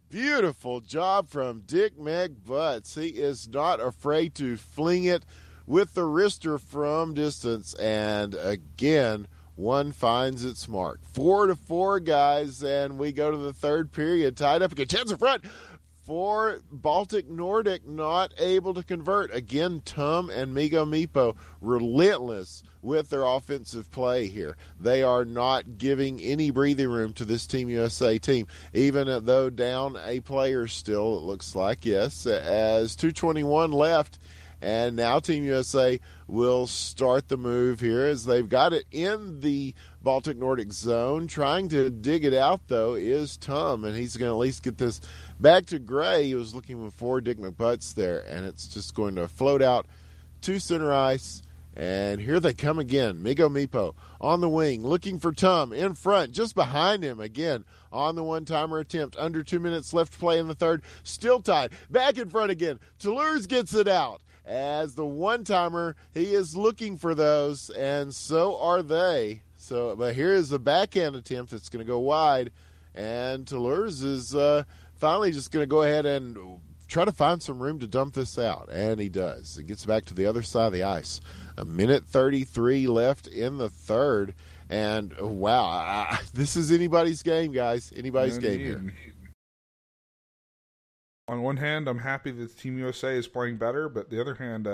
Beautiful job from Dick McButts. He is not afraid to fling it with the wrister from distance. And again, one finds its mark. 4-4, guys, and we go to the third period. Tied up again. Chance in front for Baltic-Nordic, not able to convert. Again, Tum and Migo Mipo relentless with their offensive play here. They are not giving any breathing room to this Team USA team, even though down a player still, it looks like, yes, as 2:21 left. And now Team USA will start the move here as they've got it in the Baltic-Nordic zone. Trying to dig it out, though, is Tum, and he's going to at least get this back to Gray. He was looking for Dick McButts there, and it's just going to float out to center ice. And here they come again. Migo Mipo on the wing, looking for Tum in front, just behind him again on the one-timer attempt. Under 2 minutes left to play in the third. Still tied. Back in front again. Toulouse gets it out. As the one-timer, he is looking for those, and so are they. So, but here is the backhand attempt that's going to go wide, and Toulouse is finally just going to go ahead and try to find some room to dump this out, and he does. It gets back to the other side of the ice. 1:33 left in the third, and wow, this is anybody's game, guys. Anybody's game here. On one hand, I'm happy that Team USA is playing better, but the other hand,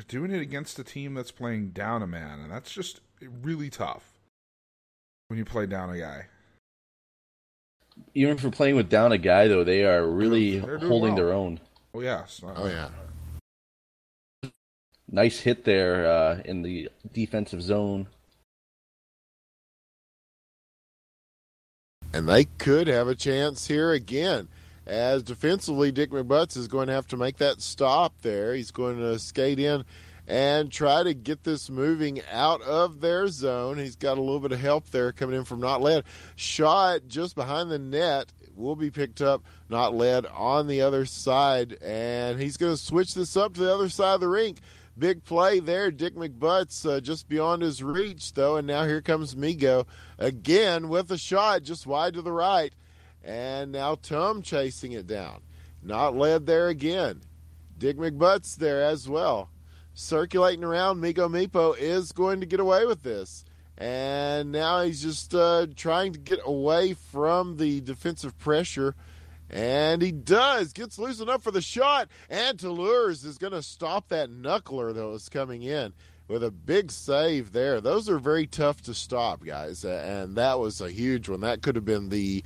doing it against a team that's playing down a man, and that's just really tough when you play down a guy. Even for playing with down a guy, though, they are really holding their own. Oh, yes. Oh, yeah. Nice hit there in the defensive zone. And they could have a chance here again. As defensively, Dick McButts is going to have to make that stop there. He's going to skate in and try to get this moving out of their zone. He's got a little bit of help there coming in from Not Led. Shot just behind the net will be picked up. Not Led on the other side, and he's going to switch this up to the other side of the rink. Big play there. Dick McButts just beyond his reach, though, and now here comes Migo again with a shot just wide to the right. And now Tum chasing it down. Not Led there again. Dick McButts there as well. Circulating around, Migo Mipo is going to get away with this. And now he's just trying to get away from the defensive pressure. And he does. Gets loose enough for the shot. And Toulouse is going to stop that knuckler that was coming in with a big save there. Those are very tough to stop, guys. And that was a huge one. That could have been the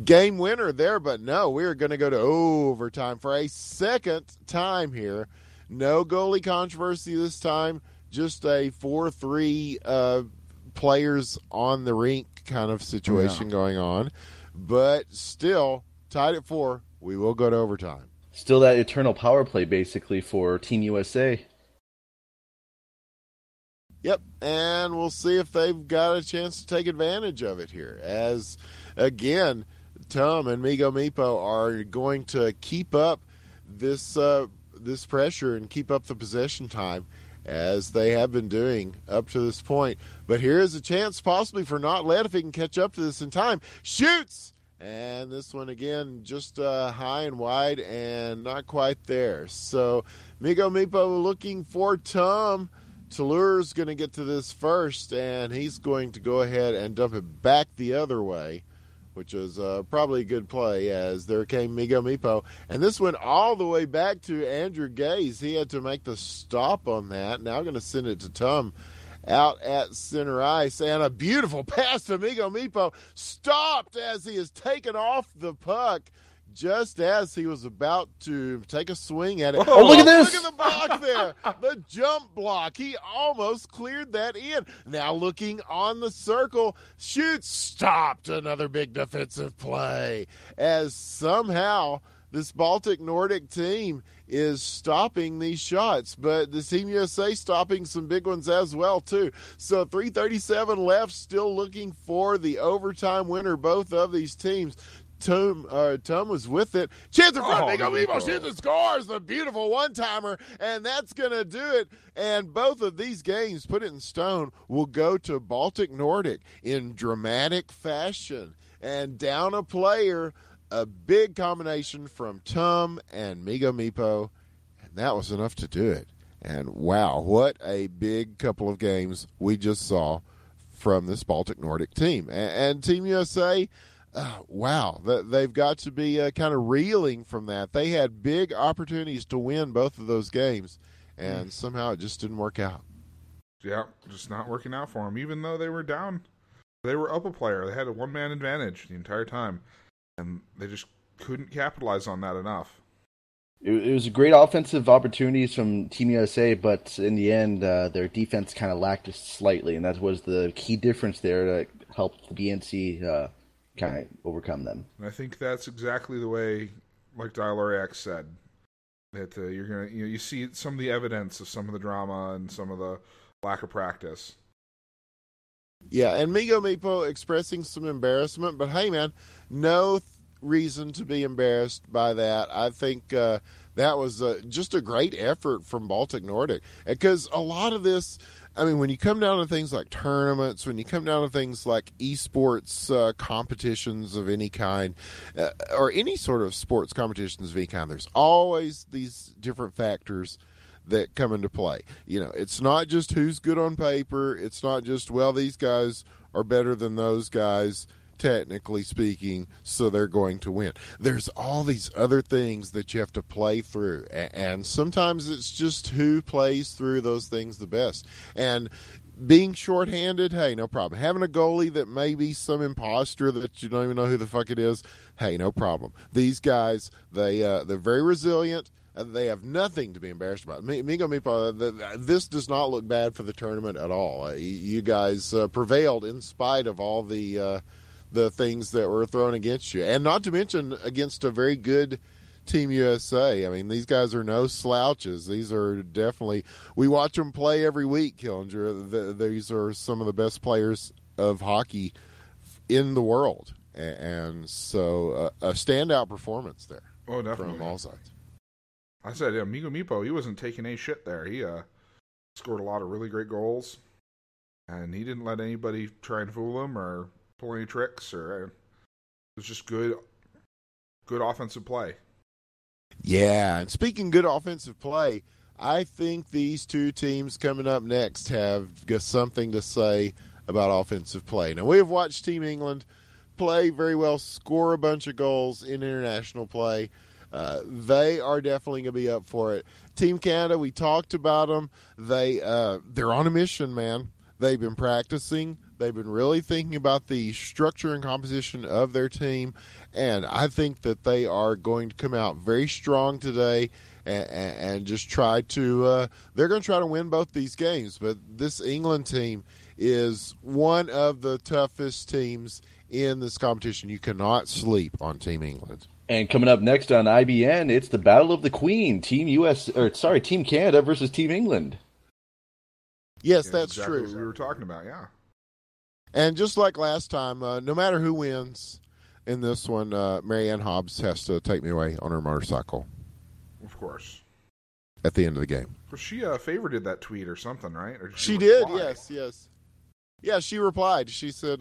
game winner there. But no, we're going to go to overtime for a second time here. No goalie controversy this time. Just a 4-3 players on the rink kind of situation going on. But still, tied at 4. We will go to overtime. Still that eternal power play, basically, for Team USA. Yep, and we'll see if they've got a chance to take advantage of it here. As, again, Tum and Migo Mipo are going to keep up this this pressure and keep up the possession time as they have been doing up to this point. But here is a chance possibly for Not Led if he can catch up to this in time. Shoots! And this one, again, just high and wide and not quite there. So Migo Mipo looking for Tum. Toulouse going to get to this first, and he's going to go ahead and dump it back the other way, which is probably a good play as there came Migo Mipo. And this went all the way back to Andrew Gaze. He had to make the stop on that. Now going to send it to Tum out at center ice. And a beautiful pass to Migo Mipo. Stopped as he is taken off the puck just as he was about to take a swing at it. Oh, look at this! Look at the block there. The jump block. He almost cleared that in. Now looking on the circle. Shoots. Stopped. Another big defensive play. As somehow this Baltic-Nordic team is stopping these shots, but the Team USA stopping some big ones as well, too. So 3:37 left, still looking for the overtime winner, both of these teams. Tum was with it. Chance in front. Migo Mipo shoots and scores. The beautiful one-timer, and that's going to do it. And both of these games, put it in stone, will go to Baltic-Nordic in dramatic fashion. And down a player, a big combination from Tum and Migo Mipo, and that was enough to do it. And wow, what a big couple of games we just saw from this Baltic-Nordic team. And Team USA, wow, they've got to be kind of reeling from that. They had big opportunities to win both of those games, and somehow it just didn't work out. Yeah, just not working out for them. Even though they were down, they were up a player. They had a one-man advantage the entire time, and they just couldn't capitalize on that enough. It was great offensive opportunities from Team USA, but in the end, their defense kind of lacked slightly, and that was the key difference there to help the BNC kind of overcome them. And I think that's exactly the way, like Dialoriac said, that you're gonna you see some of the evidence of some of the drama and some of the lack of practice. Yeah, and Migo Mipo expressing some embarrassment, but hey, man, no reason to be embarrassed by that. I think that was just a great effort from Baltic-Nordic, because a lot of this, I mean, when you come down to things like tournaments, when you come down to things like esports competitions of any kind, or any sort of sports competitions of any kind, there's always these different factors that come into play. You know, it's not just who's good on paper. It's not just, well, these guys are better than those guys, technically speaking, so they're going to win. There's all these other things that you have to play through, and sometimes it's just who plays through those things the best. And being shorthanded, hey, no problem. Having a goalie that may be some imposter that you don't even know who the fuck it is, hey, no problem. These guys, they're very resilient. They have nothing to be embarrassed about. Migo Mipo, this does not look bad for the tournament at all. You guys prevailed in spite of all the things that were thrown against you, and not to mention against a very good Team USA. I mean, these guys are no slouches. These are definitely, we watch them play every week, Killinger. These are some of the best players of hockey in the world, and so a standout performance there. Oh, definitely. From all sides. I said, yeah, Migo Mipo, he wasn't taking any shit there. He scored a lot of really great goals, and he didn't let anybody try and fool him or pull any tricks. It was just good offensive play. Yeah, and speaking good offensive play, I think these two teams coming up next have got something to say about offensive play. Now, we have watched Team England play very well, score a bunch of goals in international play. They are definitely going to be up for it. Team Canada, we talked about them. They're on a mission, man. They've been practicing. They've been really thinking about the structure and composition of their team, and I think that they are going to come out very strong today and just try to they're going to try to win both these games. But this England team is one of the toughest teams in this competition. You cannot sleep on Team England. And coming up next on IBN, it's the Battle of the Queen, Team Canada versus Team England. Yes, Yeah, that's exactly true. What we were talking about, yeah. And just like last time, no matter who wins in this one, Marianne Hobbs has to take me away on her motorcycle. Of course. At the end of the game. But she favorited that tweet or something, right? Or she did, yes. Yeah, she replied. She said,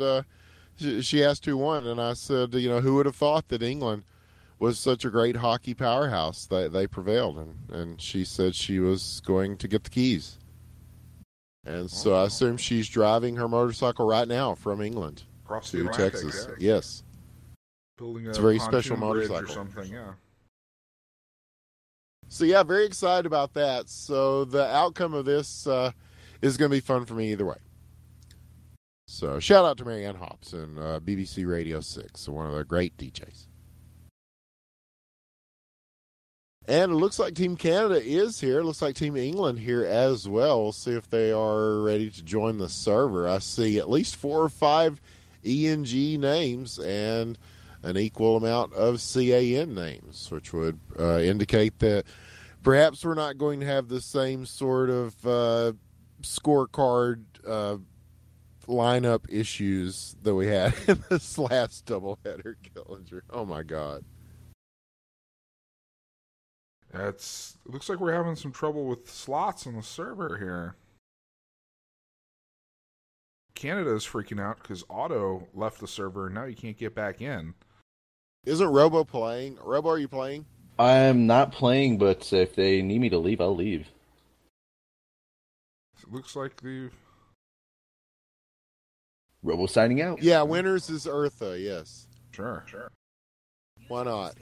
she asked who won, and I said, who would have thought that England was such a great hockey powerhouse? They prevailed, and she said she was going to get the keys. And so I assume she's driving her motorcycle right now from England across to the Atlantic, Texas. yeah. Yes. Building It's a very special motorcycle or something, yeah. So yeah, very excited about that. So the outcome of this is going to be fun for me either way. So shout out to Marianne Hobbs and BBC Radio 6, one of the great DJs. And it looks like Team Canada is here. It looks like Team England here as well. We'll see if they are ready to join the server. I see at least 4 or 5 ENG names and an equal amount of CAN names, which would indicate that perhaps we're not going to have the same sort of scorecard lineup issues that we had in this last doubleheader, Killinger. Oh, my God. It looks like we're having some trouble with slots on the server here. Canada's freaking out because Otto left the server and now you can't get back in. Isn't Robo playing? Robo, are you playing? I'm not playing, but if they need me to leave, I'll leave. It looks like the Robo signing out. Yeah, winners is Eartha, yes. Sure. Why not?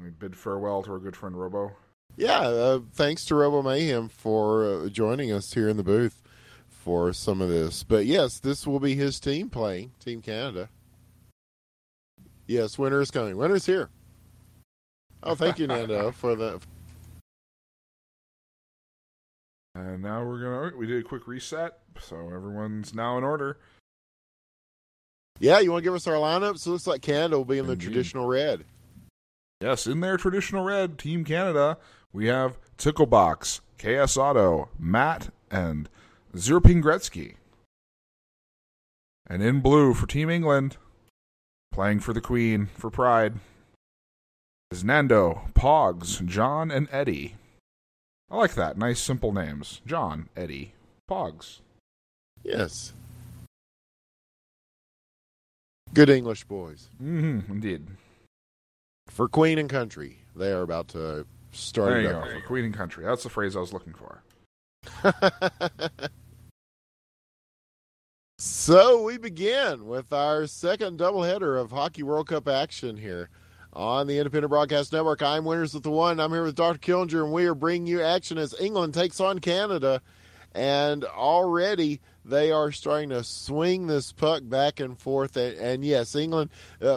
We bid farewell to our good friend Robo. Yeah, thanks to Robo Mayhem for joining us here in the booth for some of this. But yes, this will be his team playing, Team Canada. Yes, winter is coming. Winter's here. Oh, thank you, Nando, for the... And now we did a quick reset, so everyone's now in order. Yeah, you want to give us our lineup? So it looks like Canada will be in the Indeed. traditional red. Yes, in their traditional red, Team Canada, we have Ticklebox, KS Auto, Matt, and Zirping Gretzky. And in blue for Team England, playing for the Queen, for pride, is Nando, Pogs, John, and Eddie. I like that. Nice, simple names. John, Eddie, Pogs. Yes. Good English boys. Mm-hmm, indeed. For Queen and Country, they are about to start There you it go. up. For Queen and Country. That's the phrase I was looking for. So we begin with our second doubleheader of Hockey World Cup action here on the Independent Broadcast Network. I'm Winners with the One. I'm here with Dr. Killinger, and we are bringing you action as England takes on Canada. And already they are starting to swing this puck back and forth. And yes, England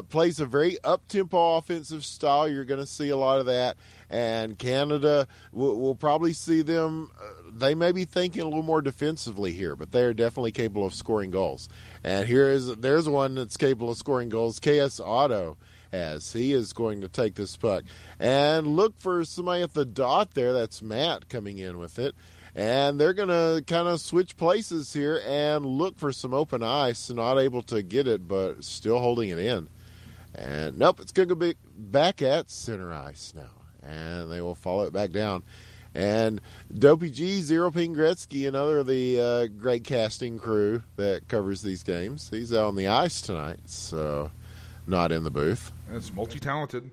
plays a very up-tempo offensive style. You're going to see a lot of that. And Canada, will probably see them. They may be thinking a little more defensively here, but they are definitely capable of scoring goals. And there's one that's capable of scoring goals, KS Auto, as he is going to take this puck. And look for somebody at the dot there. That's Matt coming in with it. And they're going to kind of switch places here and look for some open ice. Not able to get it, but still holding it in. And nope, it's going to be back at center ice now. And they will follow it back down. And Dopey G, Zero Ping Gretzky, another of the great casting crew that covers these games. He's out on the ice tonight, so not in the booth. It's multi-talented.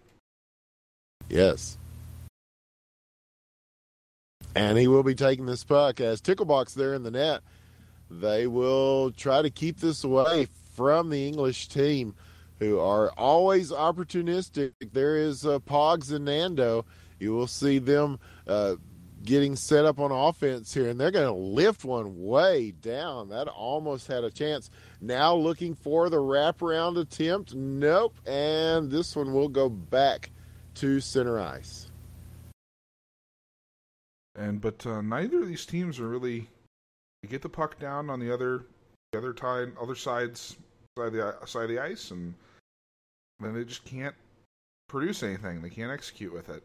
Yes. And he will be taking this puck as Ticklebox there in the net. They will try to keep this away from the English team, who are always opportunistic. There is Pogs and Nando. You will see them getting set up on offense here, and they're going to lift one way down. That almost had a chance. Now looking for the wraparound attempt. Nope. And this one will go back to center ice. But neither of these teams are really. You get the puck down on the other side of the ice, and then they just can't produce anything. They can't execute with it.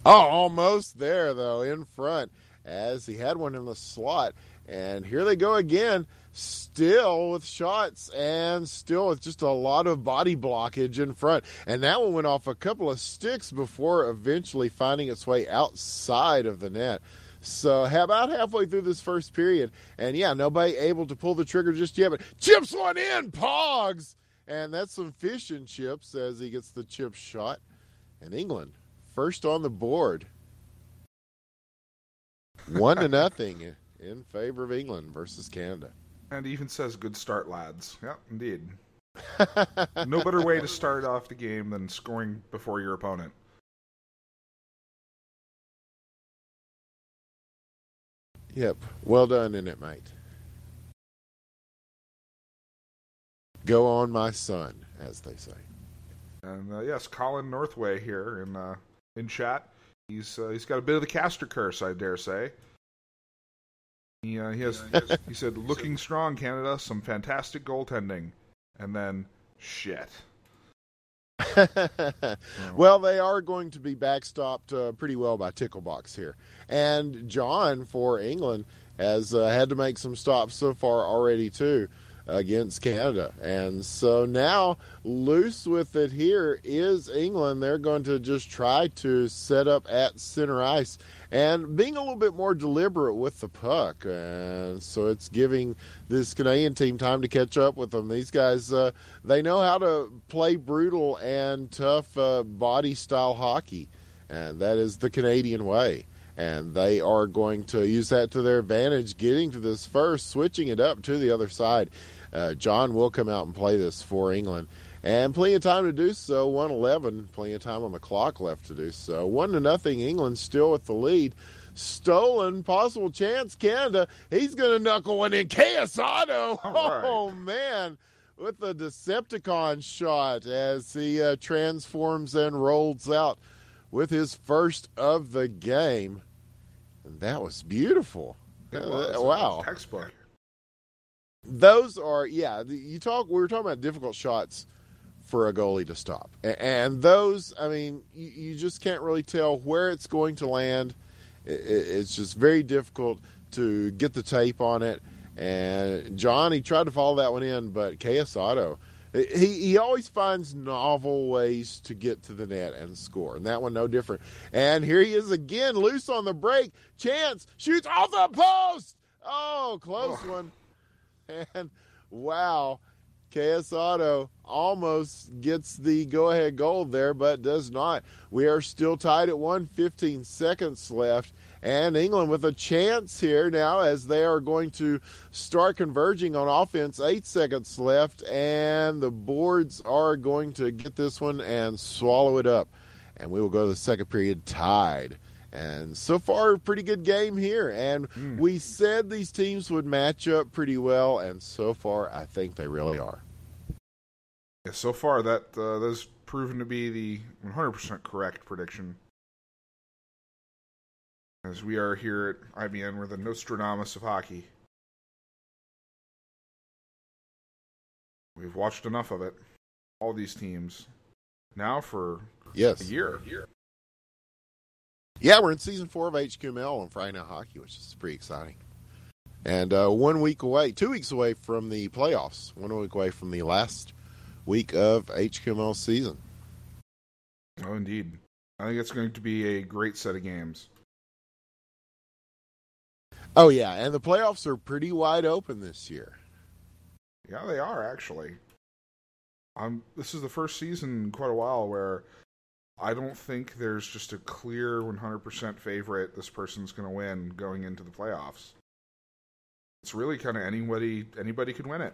Oh, almost there, though, in front, as he had one in the slot. And here they go again, still with shots and still with just a lot of body blockage in front. And that one went off a couple of sticks before eventually finding its way outside of the net. So about halfway through this first period. And, yeah, nobody able to pull the trigger just yet, but chips one in, Pogs! And that's some fish and chips as he gets the chip shot. And England first on the board. 1-0 in favor of England versus Canada. And he even says, "Good start, lads." Yep, indeed. No better way to start off the game than scoring before your opponent. Yep. Well done in it, mate. Go on, my son, as they say. And yes, Colin Northway here in chat. He's got a bit of the caster curse, I dare say. He said, "Looking strong, Canada. Some fantastic goaltending," and then shit. Well, they are going to be backstopped pretty well by Ticklebox here. And John for England has had to make some stops so far already, too, against Canada. And so now, loose with it here is England. They're going to just try to set up at center ice and being a little bit more deliberate with the puck. And so it's giving this Canadian team time to catch up with them. These guys, they know how to play brutal and tough body-style hockey, and that is the Canadian way. And they are going to use that to their advantage, getting to this first, switching it up to the other side. John will come out and play this for England. And plenty of time to do so, 1:11, plenty of time on the clock left to do so. 1-0, England still with the lead. Stolen, possible chance, Canada. He's going to knuckle one in. KSAto, right. Oh, man, with the Decepticon shot as he transforms and rolls out with his first of the game. And that was beautiful. Wow. Textbook. Those are, we were talking about difficult shots for a goalie to stop. And those, I mean, you just can't really tell where it's going to land. It's just very difficult to get the tape on it. And John, he tried to follow that one in, but KSAto, he always finds novel ways to get to the net and score. And that one no different. And here he is again, loose on the break. Chance, shoots off the post. Oh, close one. And wow, KSAto almost gets the go-ahead goal there, but does not. We are still tied at 15 seconds left, and England with a chance here now as they are going to start converging on offense. 8 seconds left, and the boards are going to get this one and swallow it up. And we will go to the second period tied. And so far, a pretty good game here. And we said these teams would match up pretty well, and so far, I think they really are. Yeah, so far, that has proven to be the 100% correct prediction. As we are here at IBN, we're the Nostradamus of hockey. We've watched enough of it. All these teams. Now for a year. Yeah, we're in season 4 of HQML on Friday Night Hockey, which is pretty exciting. And 1 week away, 2 weeks away from the playoffs, 1 week away from the last week of HQML season. Oh, indeed. I think it's going to be a great set of games. Oh, yeah, and the playoffs are pretty wide open this year. Yeah, they are, actually. This is the first season in quite a while where I don't think there's just a clear 100% favorite this person's going to win going into the playoffs. It's really kind of anybody could win it.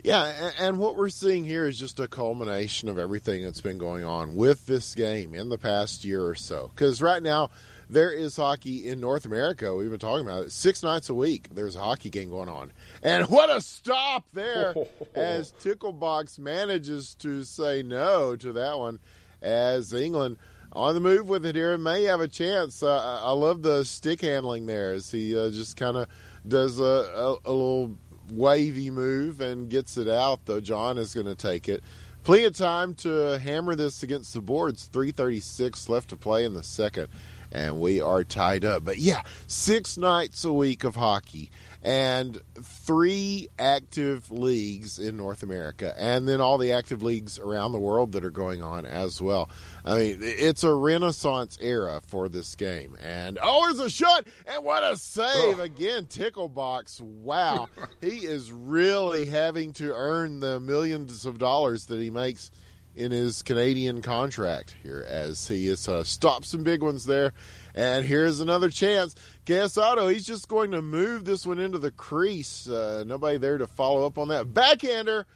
Yeah, and what we're seeing here is just a culmination of everything that's been going on with this game in the past year or so. Because right now, there is hockey in North America. We've been talking about it. 6 nights a week, there's a hockey game going on. And what a stop there as Ticklebox manages to say no to that one as England on the move with it here and may have a chance. I love the stick handling there as he just kind of does a little wavy move and gets it out, though John is going to take it. Plenty of time to hammer this against the boards. 3:36 left to play in the second. And we are tied up. But yeah, 6 nights a week of hockey and 3 active leagues in North America. And then all the active leagues around the world that are going on as well. I mean, it's a renaissance era for this game. And, there's a shot. And what a save. Again, Ticklebox. Wow. He is really having to earn the millions of dollars that he makes in his Canadian contract here as he has stopped some big ones there. And here's another chance. KSAto, he's just going to move this one into the crease. Nobody there to follow up on that. Backhander.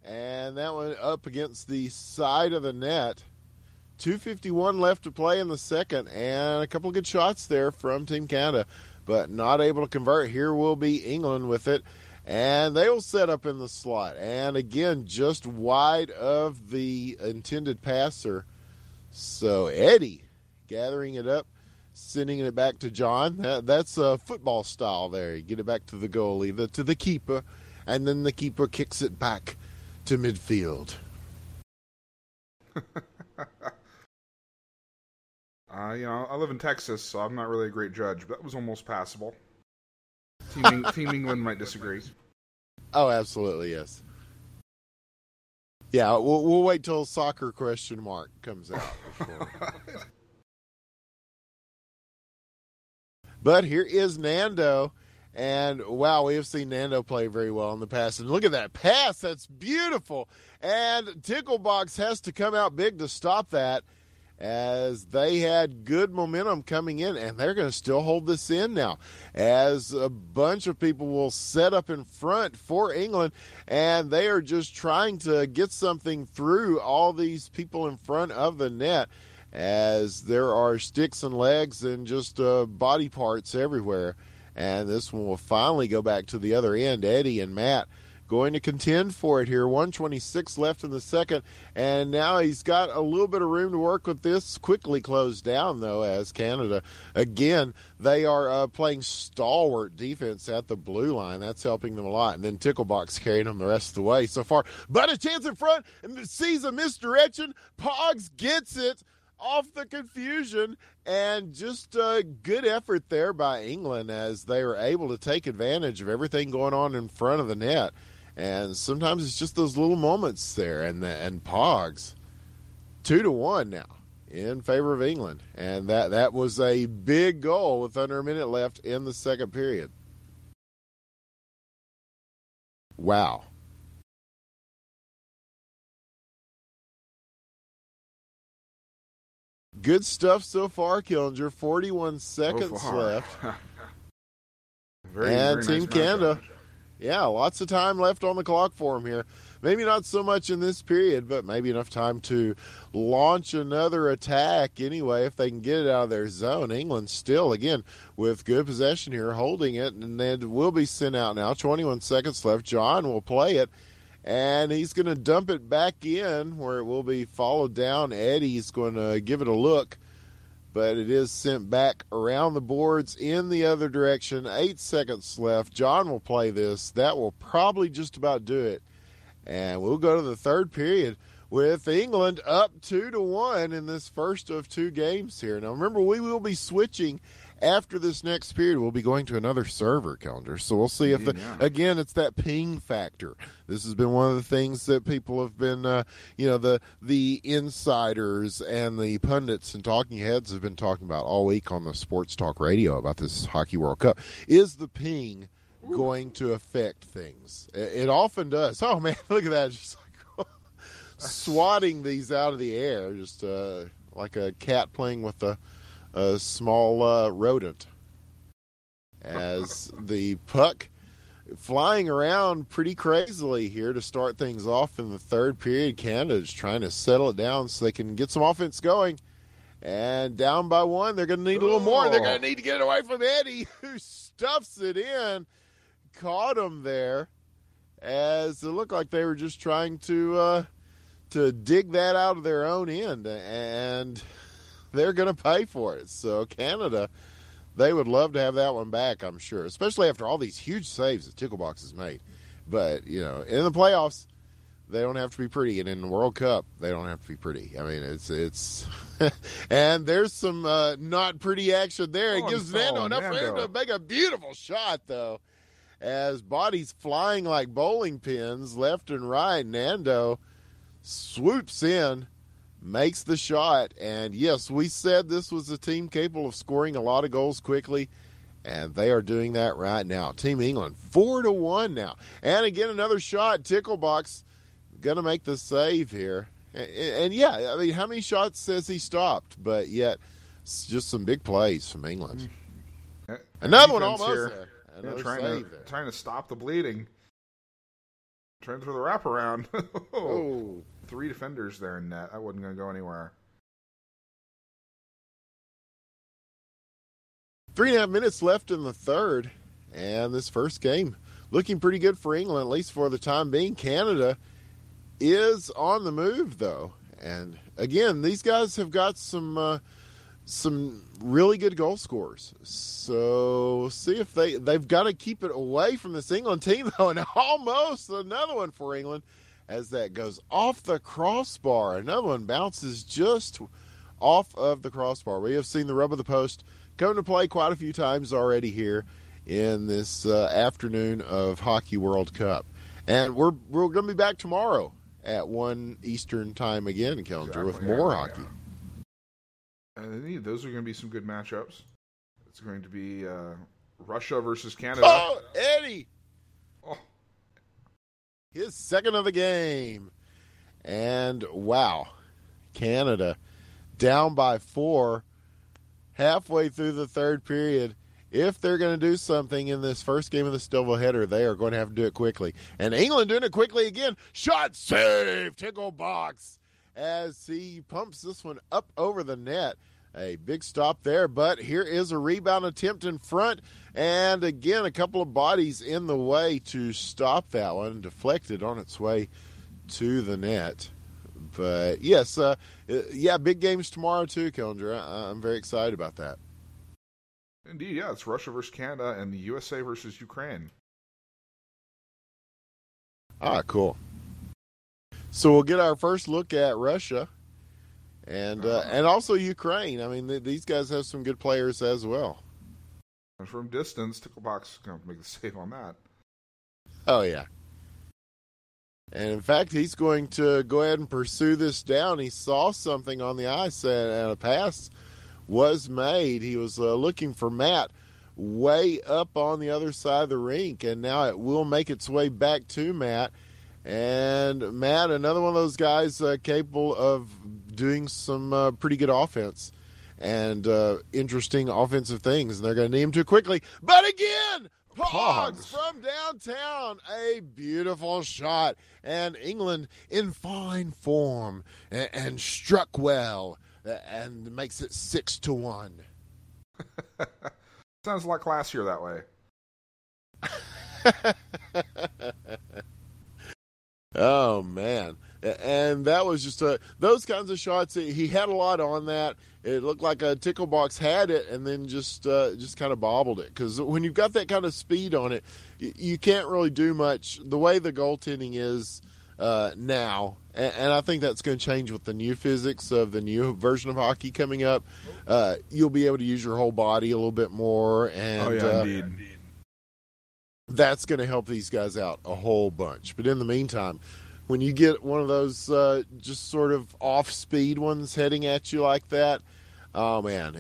And that one up against the side of the net. 2:51 left to play in the second. And a couple of good shots there from Team Canada. But not able to convert. Here will be England with it. And they will set up in the slot. And again, just wide of the intended passer. So Eddie gathering it up, sending it back to John. That's football style there. You get it back to the goalie, to the keeper, and then the keeper kicks it back to midfield. I live in Texas, so I'm not really a great judge, but that was almost passable. Team England might disagree. Oh, absolutely, yes. Yeah, we'll wait till soccer question mark comes out before. But here is Nando, and wow, we have seen Nando play very well in the past. And look at that pass, that's beautiful. And Ticklebox has to come out big to stop that. as they had good momentum coming in, and they're going to still hold this in now as a bunch of people will set up in front for England, and they are just trying to get something through all these people in front of the net as there are sticks and legs and just body parts everywhere. And this one will finally go back to the other end. Eddie and Matt going to contend for it here. 1:26 left in the second, and now he's got a little bit of room to work with this. Quickly closed down, though, as Canada, again, they are playing stalwart defense at the blue line. That's helping them a lot. And then Ticklebox carrying them the rest of the way so far. But a chance in front, and sees a misdirection. Pogs gets it off the confusion, and just a good effort there by England as they are able to take advantage of everything going on in front of the net. And sometimes it's just those little moments there. And Pogs, 2-1 now in favor of England. And that was a big goal with under a minute left in the second period. Wow. Good stuff so far, Killinger. 41 seconds left. Very Team nice Canada. matchup. Yeah, lots of time left on the clock for them here. Maybe not so much in this period, but maybe enough time to launch another attack anyway if they can get it out of their zone. England still, again, with good possession here, holding it, and then will be sent out now. 21 seconds left. John will play it, and he's going to dump it back in where it will be followed down. Eddie's going to give it a look, but it is sent back around the boards in the other direction. 8 seconds left. John will play this. That will probably just about do it. And we'll go to the third period with England up 2-1 in this first of two games here. Now, remember, we will be switching after this next period. We'll be going to another server calendar. So we'll see if, again, it's that ping factor. This has been one of the things that people have been, the insiders and the pundits and talking heads have been talking about all week on the Sports Talk Radio about this Hockey World Cup. Is the ping going to affect things? It often does. Oh, man, look at that. Just like swatting these out of the air, just like a cat playing with a small rodent. As the puck flying around pretty crazily here to start things off in the third period. Canada is trying to settle it down so they can get some offense going. And down by one, they're going to need a little more. They're going to need to get it away from Eddie, who stuffs it in. Caught him there, as it looked like they were just trying to dig that out of their own end, and they're going to pay for it. So Canada, they would love to have that one back, I'm sure, especially after all these huge saves that Ticklebox has made. But, in the playoffs, they don't have to be pretty, and in the World Cup, they don't have to be pretty. I mean, it's and there's some not pretty action there. It gives Nando enough for him to make a beautiful shot, though, as bodies flying like bowling pins left and right. Nando swoops in, makes the shot, and yes, we said this was a team capable of scoring a lot of goals quickly, and they are doing that right now. Team England 4-1 now, and again another shot. Ticklebox gonna make the save here, and yeah, I mean, how many shots has he stopped? But yet, it's just some big plays from England. Another one almost here. There. Trying to stop the bleeding. Trying to throw the wraparound. Oh. 3 defenders there in net. I wasn't going to go anywhere. 3.5 minutes left in the third, and this first game looking pretty good for England, at least for the time being. Canada is on the move, though, and again, these guys have got some really good goal scorers. So we'll see if they've got to keep it away from this England team, though, and almost another one for England as that goes off the crossbar. Another one bounces just off of the crossbar. We have seen the rub of the post come to play quite a few times already here in this afternoon of Hockey World Cup. And we're going to be back tomorrow at 1 Eastern time again, Kellinger, with more hockey. Those are going to be some good matchups. It's going to be Russia versus Canada. Oh, Eddie! Oh. His second of the game. And, wow, Canada down by 4 halfway through the third period. If they're going to do something in this first game of this doubleheader, they are going to have to do it quickly. And England doing it quickly again. Shot, save, tickle box as he pumps this one up over the net. A big stop there, but here is a rebound attempt in front. And again, a couple of bodies in the way to stop that one. Deflected on its way to the net. But yes, big games tomorrow too, Killinger. I'm very excited about that. Indeed, yeah. It's Russia versus Canada and the USA versus Ukraine. Ah, cool. So we'll get our first look at Russia and also Ukraine. I mean, these guys have some good players as well. And from distance, Ticklebox is going to make the save on that. Oh, yeah. And in fact, he's going to go ahead and pursue this down. He saw something on the ice and a pass was made. He was looking for Matt way up on the other side of the rink, and now it will make its way back to Matt. And Matt, another one of those guys capable of doing some pretty good offense and interesting offensive things, and they're going to need him too quickly. But again, Pogs from downtown, a beautiful shot, and England in fine form and struck well and makes it 6-1. Sounds a lot classier that way. Oh, man. And that was just those kinds of shots. He had a lot on that. It looked like a tickle box had it and then just kind of bobbled it. Because when you've got that kind of speed on it, you can't really do much. The way the goaltending is now, and I think that's going to change with the new physics of the new version of hockey coming up, you'll be able to use your whole body a little bit more. And, indeed. That's going to help these guys out a whole bunch. But in the meantime, when you get one of those just sort of off-speed ones heading at you like that, oh, man,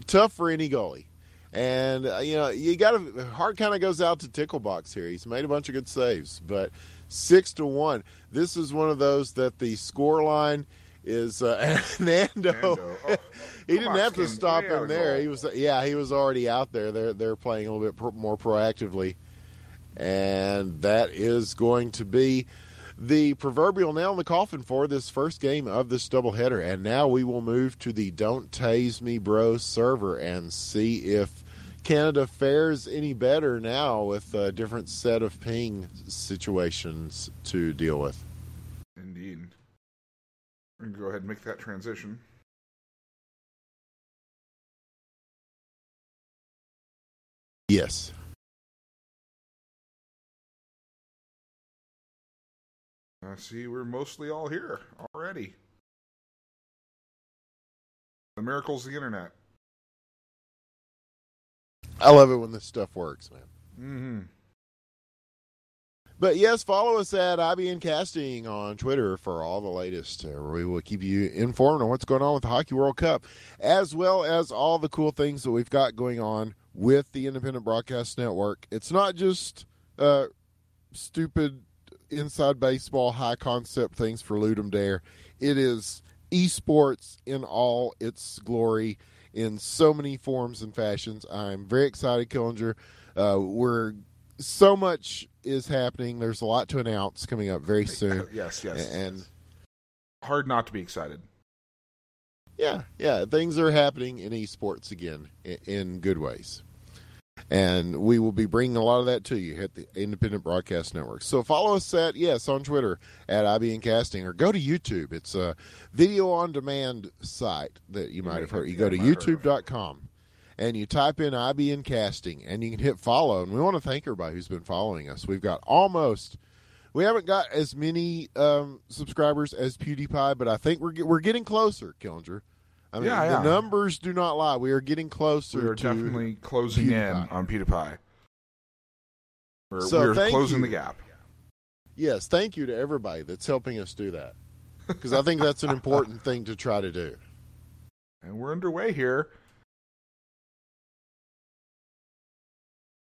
tough for any goalie. And, you got to – heart kind of goes out to Ticklebox here. He's made a bunch of good saves. But 6-1, this is one of those that the score line is Nando. Oh, he didn't have to stop him there. He was already out there. They're playing a little bit more proactively. And that is going to be the proverbial nail in the coffin for this first game of this doubleheader. And now we will move to the Don't Tase Me Bro server and see if Canada fares any better now with a different set of ping situations to deal with. Indeed. We're going to go ahead and make that transition. Yes. I see we're mostly all here already. The miracles of the internet. I love it when this stuff works, man. Mm-hmm. But yes, follow us at IBN Casting on Twitter for all the latest. We will keep you informed on what's going on with the Hockey World Cup, as well as all the cool things that we've got going on with the Independent Broadcast Network. It's not just stupid inside baseball, high concept things for Ludum Dare. It is esports in all its glory in so many forms and fashions. I'm very excited, Killinger. So much is happening. There's a lot to announce coming up very soon. Yes. And hard not to be excited. Yeah, things are happening in esports again in good ways. And we will be bringing a lot of that to you at the Independent Broadcast Network. So follow us on Twitter at IBN Casting, or go to YouTube. It's a video on demand site that you might have heard. You go to youtube.com and you type in IBN Casting and you can hit follow. And we want to thank everybody who's been following us. We haven't got as many subscribers as PewDiePie, but I think we're getting closer, Killinger. I mean, the numbers do not lie. We are getting closer. We are definitely closing PewDiePie. in on PewDiePie. We're closing the gap. Yes, thank you to everybody that's helping us do that, because I think that's an important thing to try to do. And we're underway here.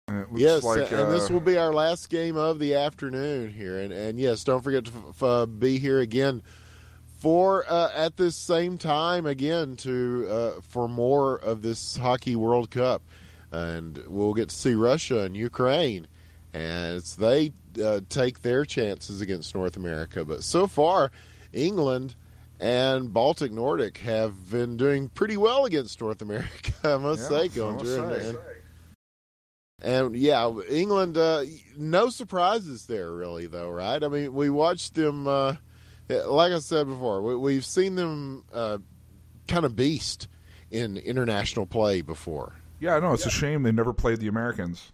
And it looks and this will be our last game of the afternoon here. And yes, don't forget to be here again for at this same time again for more of this Hockey World Cup, and we'll get to see Russia and Ukraine as they take their chances against North America. But so far, England and Baltic-Nordic have been doing pretty well against North America, I must say, And yeah, England, no surprises there really, though, right? I mean, we watched them, like I said before, we've seen them kind of beast in international play before. Yeah, I know. It's a shame they never played the Americans.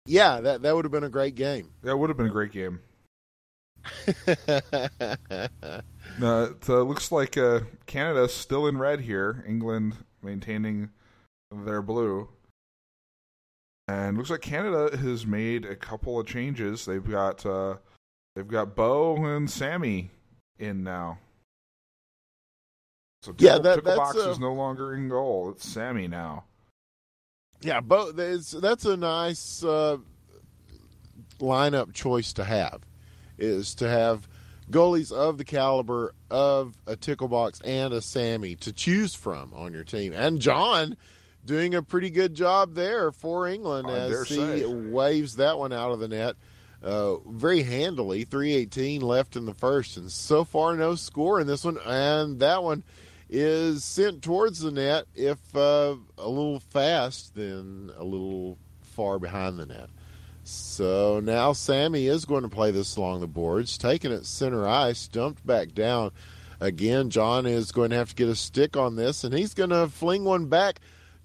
Yeah, that would have been a great game. That would have been a great game. It looks like Canada's still in red here. England maintaining their blue. And looks like Canada has made a couple of changes. They've got Bo and Sammy in now. So Ticklebox is no longer in goal. It's Sammy now. Yeah, Bo. That's a nice lineup choice to have. Is to have goalies of the caliber of a Ticklebox and a Sammy to choose from on your team. And John doing a pretty good job there for England as he waves that one out of the net very handily. 3:18 left in the first, and so far no score in this one. And that one is sent towards the net, if a little fast, then a little far behind the net. So now Sammy is going to play this along the boards, taking it center ice, dumped back down. Again, John is going to have to get a stick on this, and he's going to fling one back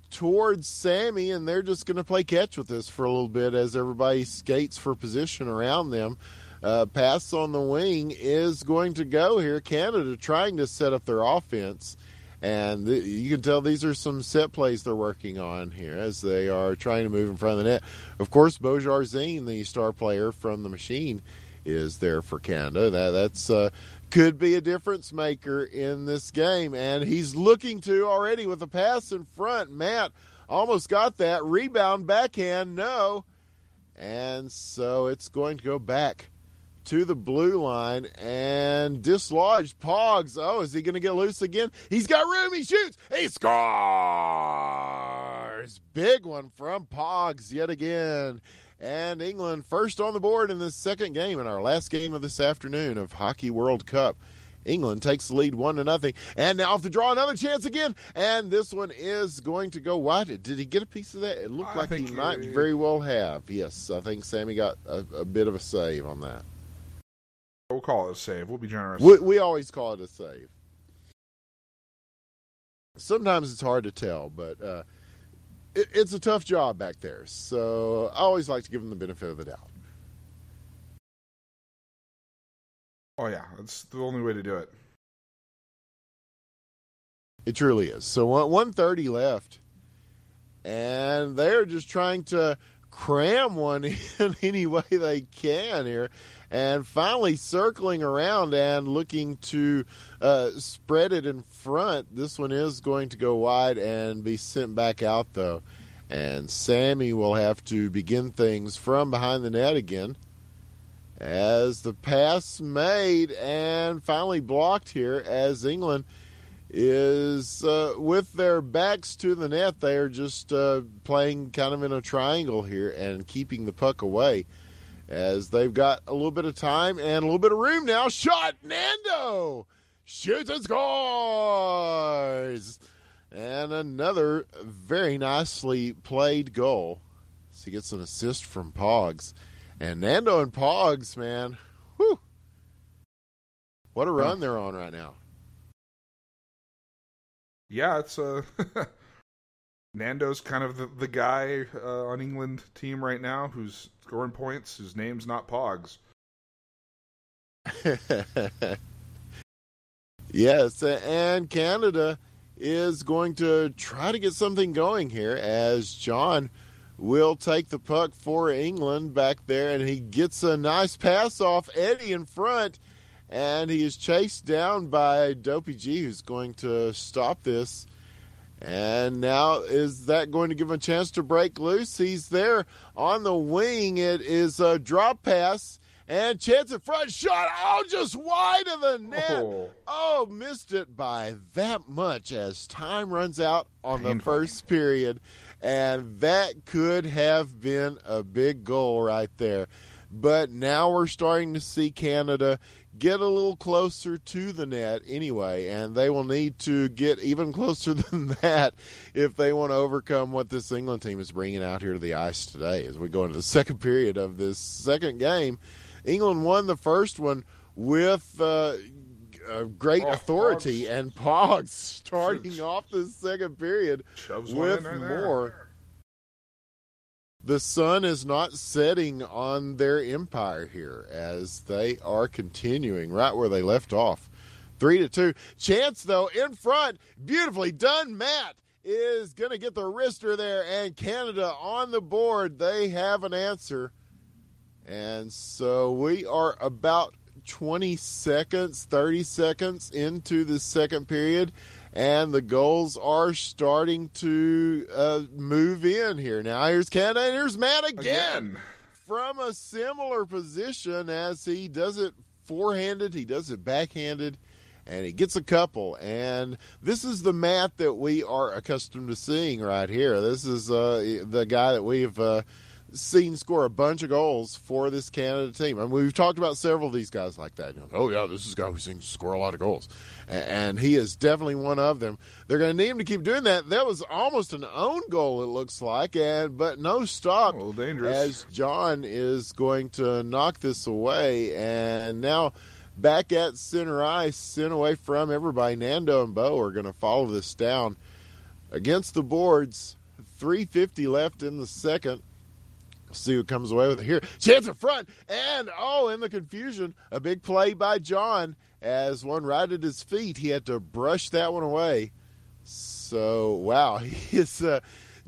towards Sammy, and they're just going to play catch with this for a little bit as everybody skates for position around them. Pass on the wing is going to go here. Canada trying to set up their offense, and you can tell these are some set plays they're working on here as they are trying to move in front of the net. Of course, Beaujardin, the star player from the Machine, is there for Canada. That's could be a difference maker in this game, and he's looking to already with a pass in front. Matt almost got that. Rebound, backhand, no. And so it's going to go back to the blue line and dislodged. Pogs. Oh, is he going to get loose again? He's got room. He shoots. He scores. Big one from Pogs yet again. And England first on the board in the second game, in our last game of this afternoon of Hockey World Cup. England takes the lead 1-0. And now off the draw, another chance again. And this one is going to go wide. Did he get a piece of that? It looked like he might very well have. Yes, I think Sammy got a bit of a save on that. We'll call it a save. We'll be generous. We always call it a save. Sometimes it's hard to tell, but it's a tough job back there. So I always like to give them the benefit of the doubt. Oh, yeah. That's the only way to do it. It truly is. So 1:30 left, and they're just trying to cram one in any way they can here. And finally circling around and looking to spread it in front. This one is going to go wide and be sent back out, though. And Sammy will have to begin things from behind the net again as the pass made and finally blocked here as England is with their backs to the net. They are just playing kind of in a triangle here and keeping the puck away, as they've got a little bit of time and a little bit of room now. Shot, Nando! Shoots and scores! And another very nicely played goal. So he gets an assist from Pogs. And Nando and Pogs, man, whew, what a run they're on right now. Yeah, it's Nando's kind of the guy on England team right now who's scoring points. His name's not Pogs. Yes, and Canada is going to try to get something going here as John will take the puck for England back there, and he gets a nice pass off Eddie in front, and he is chased down by Dopey G, who's going to stop this. And now is that going to give him a chance to break loose? He's there on the wing. It is a drop pass, And chance at front shot. Oh, just wide of the net. Oh, missed it by that much as time runs out on the first period. And that could have been a big goal right there. But now we're starting to see Canada get a little closer to the net anyway, and they will need to get even closer than that if they want to overcome what this England team is bringing out here to the ice today. As we go into the second period of this second game, England won the first one with great authority, and Pogs starting off the second period with more. The sun is not setting on their empire here as they are continuing right where they left off. 3-2. Chance, though, in front. Beautifully done. Matt is going to get the wrister there, and Canada on the board. They have an answer. And so we are about 20 seconds, 30 seconds into the second period. And the goals are starting to move in here. Now here's Canada, and here's Matt again. From a similar position as he does it forehanded, he does it backhanded, and he gets a couple. And this is the Matt that we are accustomed to seeing right here. This is the guy that we've seen score a bunch of goals for this Canada team. I mean, we've talked about several of these guys like that. You know, oh, yeah, this is a guy who seems to score a lot of goals. And he is definitely one of them. They're going to need him to keep doing that. That was almost an own goal, it looks like, but no stop. A little dangerous. As John is going to knock this away. And now back at center ice, sent away from everybody. Nando and Bo are going to follow this down against the boards. 3:50 left in the second. See who comes away with it here. Chance in front. And, in the confusion, a big play by John. As one right at his feet, he had to brush that one away. So, wow, he is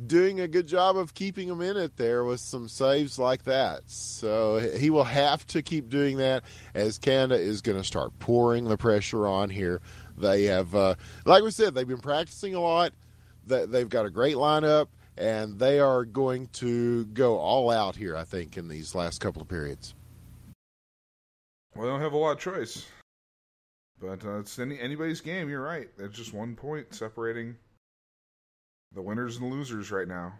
doing a good job of keeping him in it there with some saves like that. So he will have to keep doing that as Canada is going to start pouring the pressure on here. They have, like we said, they've been practicing a lot. They've got a great lineup, and they are going to go all out here, I think, in these last couple of periods. Well, they don't have a lot of choice. But it's anybody's game, you're right. There's just 1 point separating the winners and the losers right now.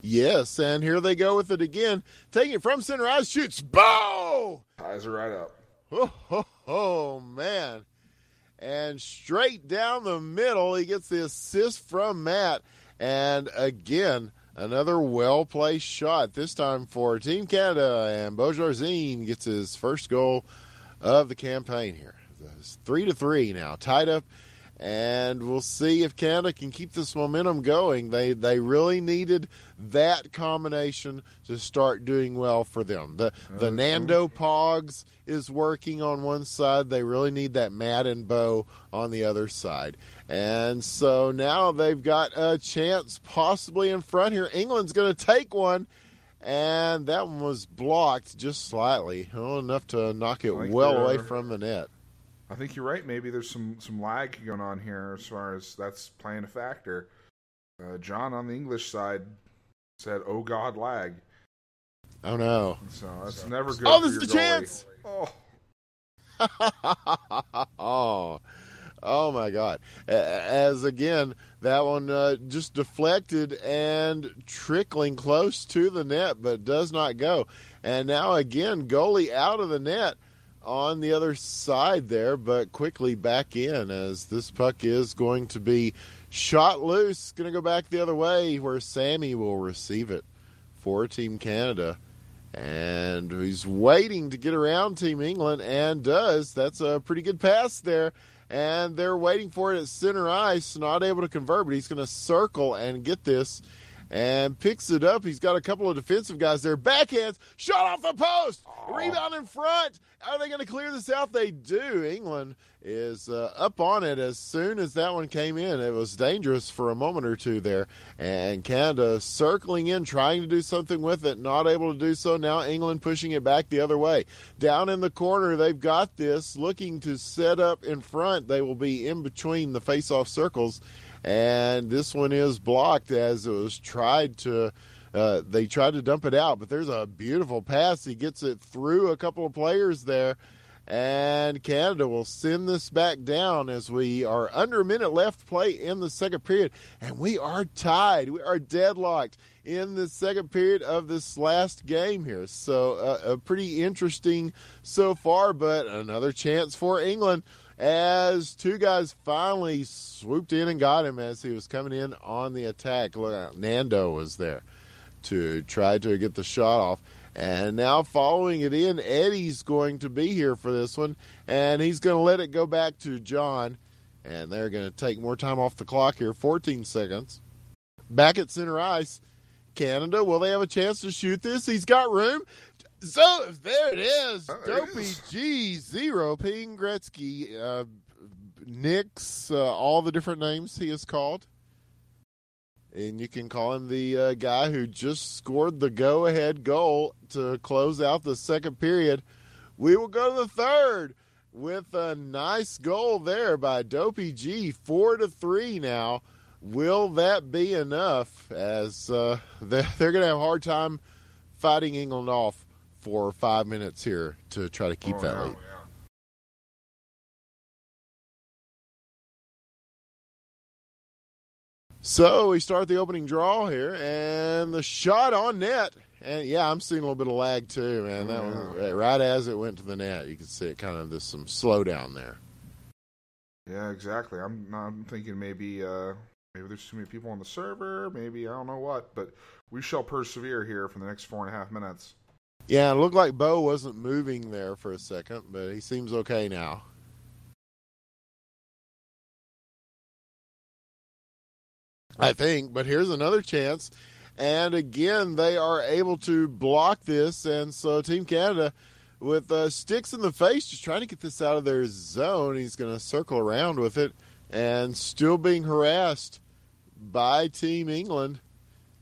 Yes, and here they go with it again. Taking it from center ice, shoots, bow! Ties are right up. Oh, man. And straight down the middle, he gets the assist from Matt. And again, another well-placed shot, this time for Team Canada. And Beaujardin gets his first goal of the campaign here. It's 3-3 now, tied up, and we'll see if Canada can keep this momentum going. They really needed that combination to start doing well for them. The Nando Pogs is working on one side. They really need that Matt and Bo on the other side. And so now they've got a chance possibly in front here. England's going to take one. And that one was blocked just slightly, enough to knock it well away from the net. I think you're right. Maybe there's some lag going on here as far as that's playing a factor. John on the English side said, "Oh God, lag." Oh no! So that's never good. Oh, this is the chance! Oh. Oh my God! As again, that one just deflected and trickling close to the net, but does not go. And now again, goalie out of the net on the other side there, but quickly back in as this puck is going to be shot loose. Going to go back the other way where Sammy will receive it for Team Canada. And he's waiting to get around Team England and does. That's a pretty good pass there. And they're waiting for it at center ice, not able to convert, but he's going to circle and get this and picks it up. He's got a couple of defensive guys there. Backhands, shot off the post, rebound in front. Are they going to clear this out? They do. England is up on it as soon as that one came in. It was dangerous for a moment or two there. And Canada circling in, trying to do something with it, not able to do so. Now England pushing it back the other way. Down in the corner, they've got this, looking to set up in front. They will be in between the face-off circles. And this one is blocked as it was tried to, try to get a shot off. And England is going to take one. And now again, goalie out of the net on the other side there, but John is going to They tried to dump it out, but there's a beautiful pass. He gets it through a couple of players there, and Canada will send this back down as we are under a minute left to play in the second period, and we are tied. We are deadlocked in the second period of this last game here. So a pretty interesting so far, but another chance for England as two guys finally swooped in and got him as he was coming in on the attack. Look out, Nando was there to try to get the shot off. And now following it in, Eddie's going to be here for this one, and he's going to let it go back to John, and they're going to take more time off the clock here, 14 seconds. Back at center ice, Canada, will they have a chance to shoot this? He's got room. So there it is. Dopey G, Zero, Ping, Gretzky, Nix, all the different names he is called. And you can call him the guy who just scored the go-ahead goal to close out the second period. We will go to the third with a nice goal there by Dopey G, 4-3 now. Will that be enough? As they're going to have a hard time fighting England off for 5 minutes here to try to keep that lead. So we start the opening draw here, and the shot on net. And, yeah, I'm seeing a little bit of lag too, man. That one, right as it went to the net, you can see it kind of, there's some slowdown there. Yeah, exactly. I'm thinking maybe there's too many people on the server, maybe I don't know what, but we shall persevere here for the next 4.5 minutes. Yeah, it looked like Bo wasn't moving there for a second, but he seems okay now. I think, but here's another chance. And again, they are able to block this. And so Team Canada, with sticks in the face, just trying to get this out of their zone. He's going to circle around with it and still being harassed by Team England.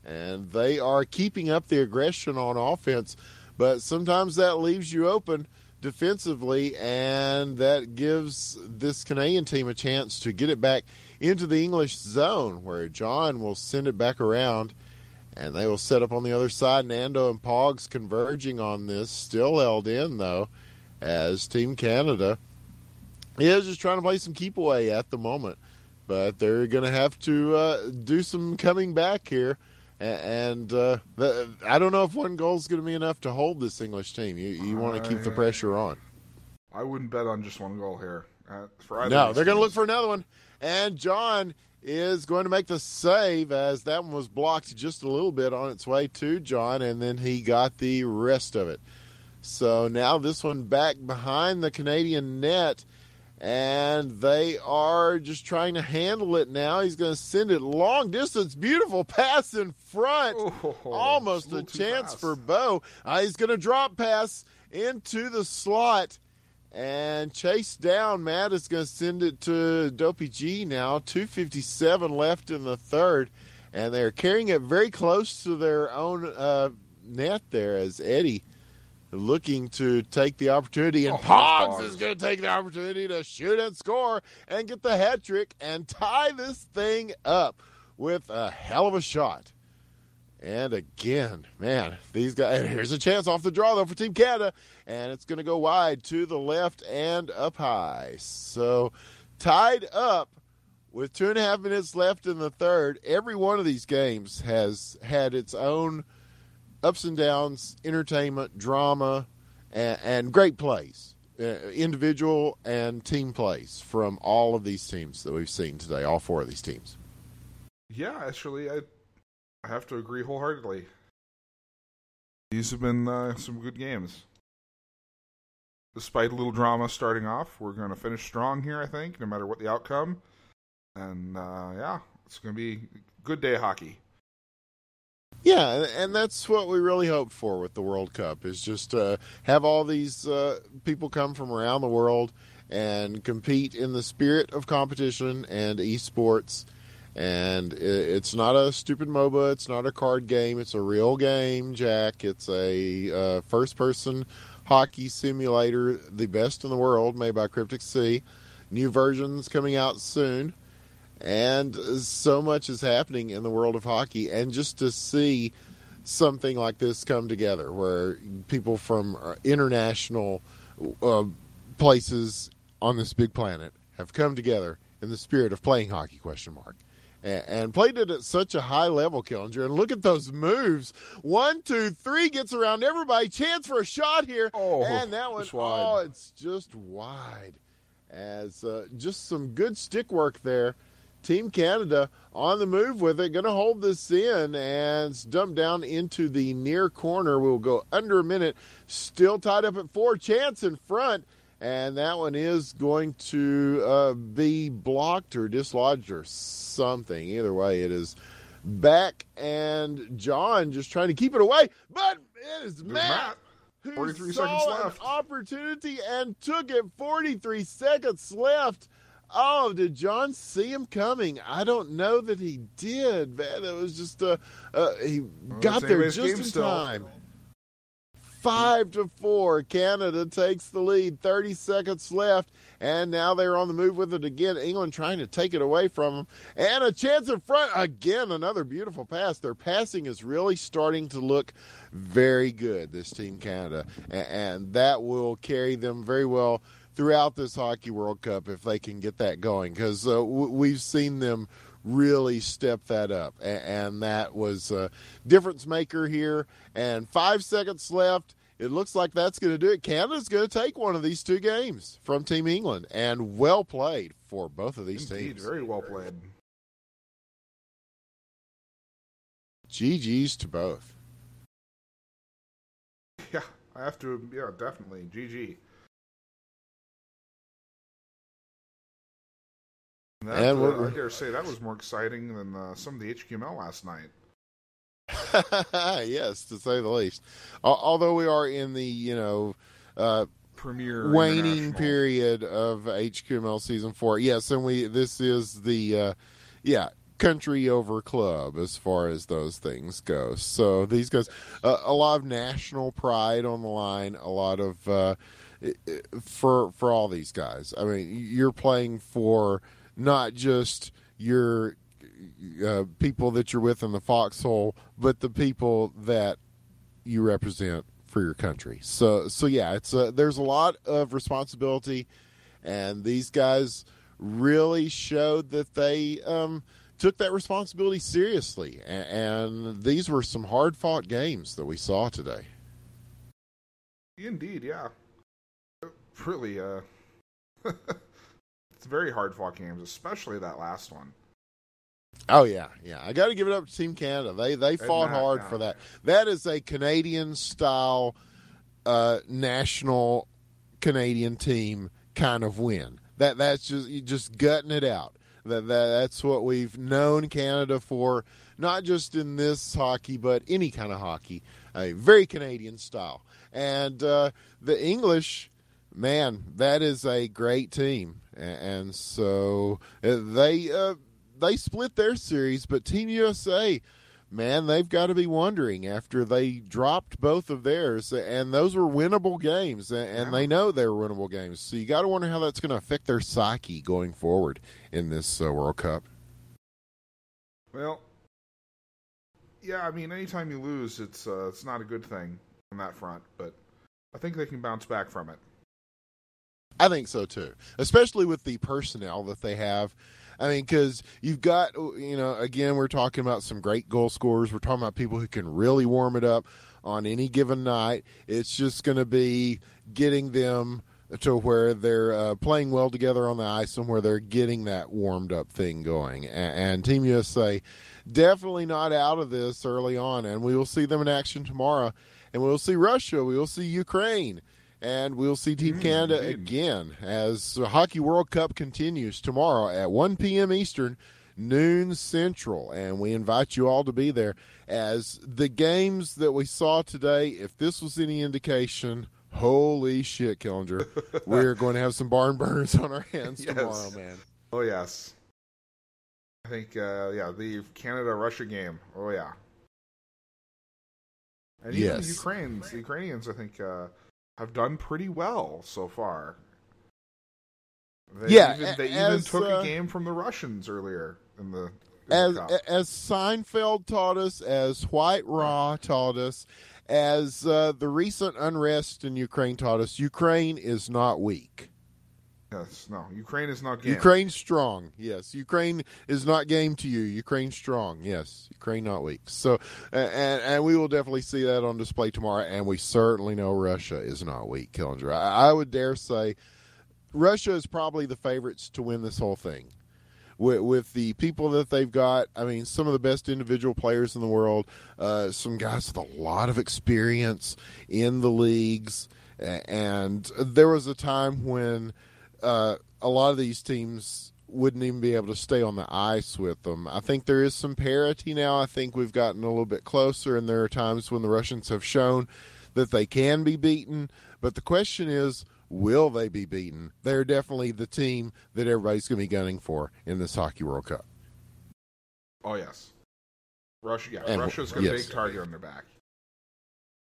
And they are keeping up the aggression on offense. But sometimes that leaves you open defensively, and that gives this Canadian team a chance to get it back into the English zone, where John will send it back around, and they will set up on the other side. Nando and Pogs converging on this, still held in, though, as Team Canada is just trying to play some keep away at the moment. But they're going to have to do some coming back here. And I don't know if one goal is going to be enough to hold this English team. You want to keep the pressure on. I wouldn't bet on just one goal here. No, they're going to look for another one. And John is going to make the save, as that one was blocked just a little bit on its way to John, and then he got the rest of it. So now this one back behind the Canadian net, and they are just trying to handle it now. He's going to send it long distance. Beautiful pass in front. Almost a chance for Bo. He's going to drop pass into the slot and chase down. Matt is going to send it to Dopey G now. 2:57 left in the third, and they're carrying it very close to their own net there, as Eddie looking to take the opportunity, and Pogs is going to take the opportunity to shoot and score and get the hat trick and tie this thing up with a hell of a shot. And again, man, these guys, here's a chance off the draw, though, for Team Canada, and it's going to go wide to the left and up high. So tied up with 2.5 minutes left in the third. Every one of these games has had its own ups and downs, entertainment, drama, and great plays, individual and team plays from all of these teams that we've seen today, all four of these teams. Yeah, actually, I have to agree wholeheartedly. These have been some good games. Despite a little drama starting off, we're going to finish strong here, I think, no matter what the outcome. And, yeah, it's going to be a good day of hockey. Yeah, and that's what we really hope for with the World Cup, is just have all these people come from around the world and compete in the spirit of competition and esports. And it's not a stupid MOBA. It's not a card game. It's a real game, Jack. It's a first-person hockey simulator, the best in the world, made by Cryptic Sea. New versions coming out soon. And so much is happening in the world of hockey. And just to see something like this come together, where people from international places on this big planet have come together in the spirit of playing hockey, ? And played it at such a high level, Killinger. And look at those moves. 1, 2, 3 gets around everybody. Chance for a shot here. Oh, and that one, wide. It's just wide. As just some good stick work there. Team Canada on the move with it. Going to hold this in, and it's dumped down into the near corner. We'll go under a minute. Still tied up at 4. Chance in front. And that one is going to be blocked or dislodged or something. Either way, it is back, and John just trying to keep it away. But it is Matt who 43 saw seconds an left. opportunity and took it. 43 seconds left. Oh, did John see him coming? I don't know that he did, man. It was just he got there just in time. 5-4. Canada takes the lead. 30 seconds left, and now they're on the move with it again. England trying to take it away from them, and a chance in front again. Another beautiful pass. Their passing is really starting to look very good, this Team Canada, and that will carry them very well throughout this Hockey World Cup if they can get that going, because we've seen them really step that up, and that was a difference maker here. And 5 seconds left. It looks like that's going to do it. Canada's going to take one of these 2 games from Team England, and well played for both of these teams. Very well played. GG's to both. Yeah, I have to. Yeah, definitely. GG. That, I dare say that was more exciting than some of the HQML last night. Yes, to say the least. Although we are in the premier waning period of HQML season 4. Yes, and this is the country over club as far as those things go. So these guys, a lot of national pride on the line. A lot of for all these guys. I mean, you're playing for not just your people that you're with in the foxhole, but the people that you represent for your country. So yeah, it's there's a lot of responsibility, and these guys really showed that they took that responsibility seriously. And these were some hard-fought games that we saw today. Indeed, yeah. Really, it's very hard-fought games, especially that last one. Oh yeah. I got to give it up to Team Canada. They fought hard for that. That is a Canadian style, national Canadian team kind of win. That's just gutting it out. That's what we've known Canada for, not just in this hockey, but any kind of hockey. A very Canadian style. And the English, man, that is a great team. And so they split their series, but Team USA, man, they've got to be wondering after they dropped both of theirs, and those were winnable games, and they know they were winnable games. So you got to wonder how that's going to affect their psyche going forward in this World Cup. Well, yeah, I mean, anytime you lose, it's not a good thing on that front, but I think they can bounce back from it. I think so too, especially with the personnel that they have. I mean, because you've got, again, we're talking about some great goal scorers. We're talking about people who can really warm it up on any given night. It's just going to be getting them to where they're playing well together on the ice and where they're getting that warmed up thing going. And Team USA definitely not out of this early on. And we will see them in action tomorrow. And we'll see Russia. We will see Ukraine. And we'll see Team Canada again as the Hockey World Cup continues tomorrow at 1 p.m. Eastern, noon Central. And we invite you all to be there as the games that we saw today, if this was any indication, holy shit, Killinger, we're going to have some barn burners on our hands tomorrow, man. Oh, yes. I think, the Canada-Russia game. Oh, yeah. And even the Ukrainians, I think, have done pretty well so far. They even took a game from the Russians earlier in the as Seinfeld taught us, as White Raw taught us, as the recent unrest in Ukraine taught us, Ukraine is not weak. Yes, no, Ukraine is not game. Ukraine's strong. Yes, Ukraine is not game to you. Ukraine's strong. Yes, Ukraine not weak. So, and we will definitely see that on display tomorrow. And we certainly know Russia is not weak, Killinger. I would dare say Russia is probably the favorites to win this whole thing. With the people that they've got, I mean, some of the best individual players in the world, some guys with a lot of experience in the leagues, and there was a time when a lot of these teams wouldn't even be able to stay on the ice with them. I think there is some parity now. I think we've gotten a little bit closer, and there are times when the Russians have shown that they can be beaten. But the question is, will they be beaten? They're definitely the team that everybody's going to be gunning for in this Hockey World Cup. Oh, yes. Russia's got a big target on their back.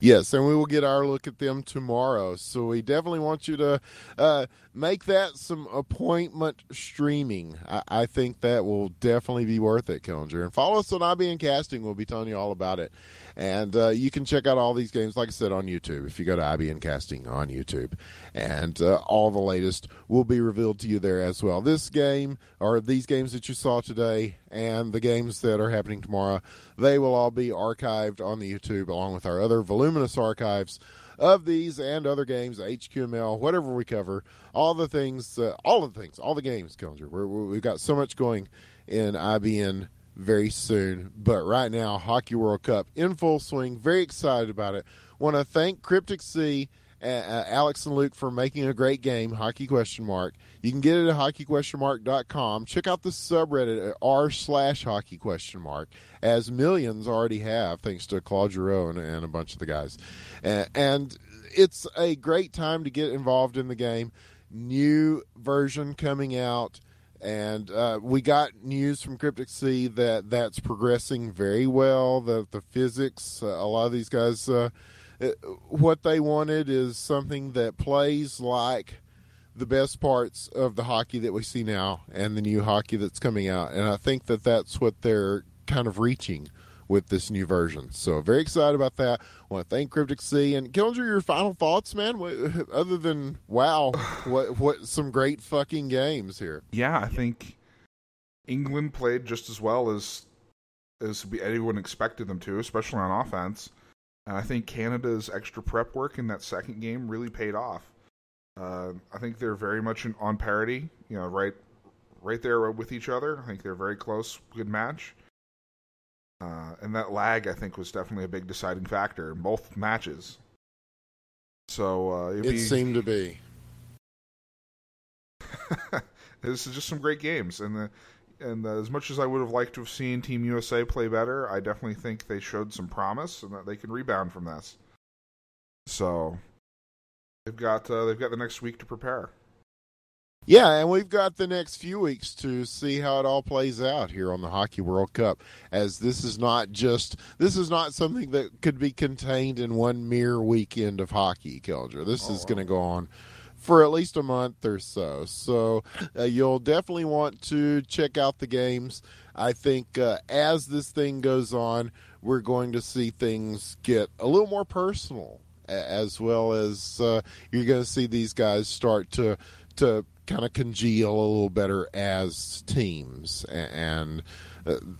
Yes, and we will get our look at them tomorrow. So we definitely want you to make that some appointment streaming. I think that will definitely be worth it, Killinger. And follow us on IBN Casting. We'll be telling you all about it. And you can check out all these games, like I said, on YouTube. If you go to IBN Casting on YouTube. And all the latest will be revealed to you there as well. This game, or these games that you saw today, and the games that are happening tomorrow, they will all be archived on the YouTube, along with our other voluminous archives of these and other games, HQML, whatever we cover, all the games, Killinger. We've got so much going in IBN very soon. But right now, Hockey World Cup in full swing. Very excited about it. Want to thank Cryptic Sea, Alex and Luke, for making a great game, Hockey Question Mark. You can get it at hockeyquestionmark.com. Check out the subreddit at r/hockey question mark, as millions already have, thanks to Claude Giroux and a bunch of the guys. And it's a great time to get involved in the game. New version coming out. And we got news from Cryptic Sea that's progressing very well. The physics, a lot of these guys, what they wanted is something that plays like the best parts of the hockey that we see now and the new hockey that's coming out. And I think that's what they're kind of reaching with this new version. So very excited about that. I want to thank Cryptic Sea. And Killinger, your final thoughts, man, other than, wow, what some great fucking games here. Yeah, I think England played just as well as anyone expected them to, especially on offense. And I think Canada's extra prep work in that second game really paid off. I think they're very much on parity, right there with each other. I think they're very close, good match. And that lag, I think, was definitely a big deciding factor in both matches. So it seemed to be. This is just some great games, and as much as I would have liked to have seen Team USA play better, I definitely think they showed some promise and that they can rebound from this. So they've got the next week to prepare. Yeah, and we've got the next few weeks to see how it all plays out here on the Hockey World Cup, as this is not something that could be contained in one mere weekend of hockey, Killinger. This is going to go on for at least a month or so. So you'll definitely want to check out the games. I think as this thing goes on, we're going to see things get a little more personal, as well as you're going to see these guys start to kind of congeal a little better as teams. And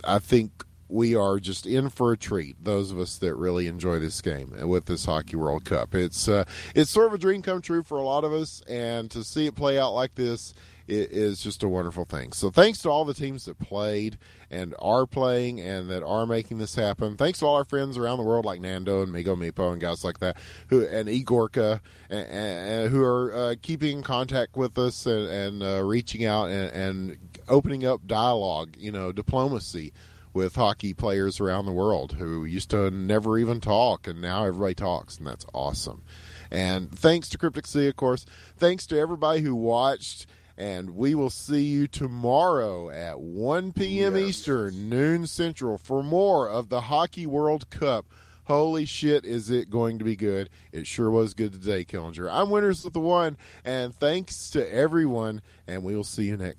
I think we are just in for a treat, those of us that really enjoy this game with this Hockey World Cup. It's sort of a dream come true for a lot of us, and to see it play out like this, it is just a wonderful thing. So thanks to all the teams that played and are playing and that are making this happen. Thanks to all our friends around the world like Nando and Migo Mipo and guys like that, and Igorka, and who are keeping in contact with us and reaching out and opening up dialogue, diplomacy with hockey players around the world who used to never even talk, and now everybody talks, and that's awesome. And thanks to Cryptic Sea, of course. Thanks to everybody who watched. And we will see you tomorrow at 1 p.m. Eastern, noon Central, for more of the Hockey World Cup. Holy shit, is it going to be good. It sure was good today, Killinger. I'm Winners with the One, and thanks to everyone, and we will see you next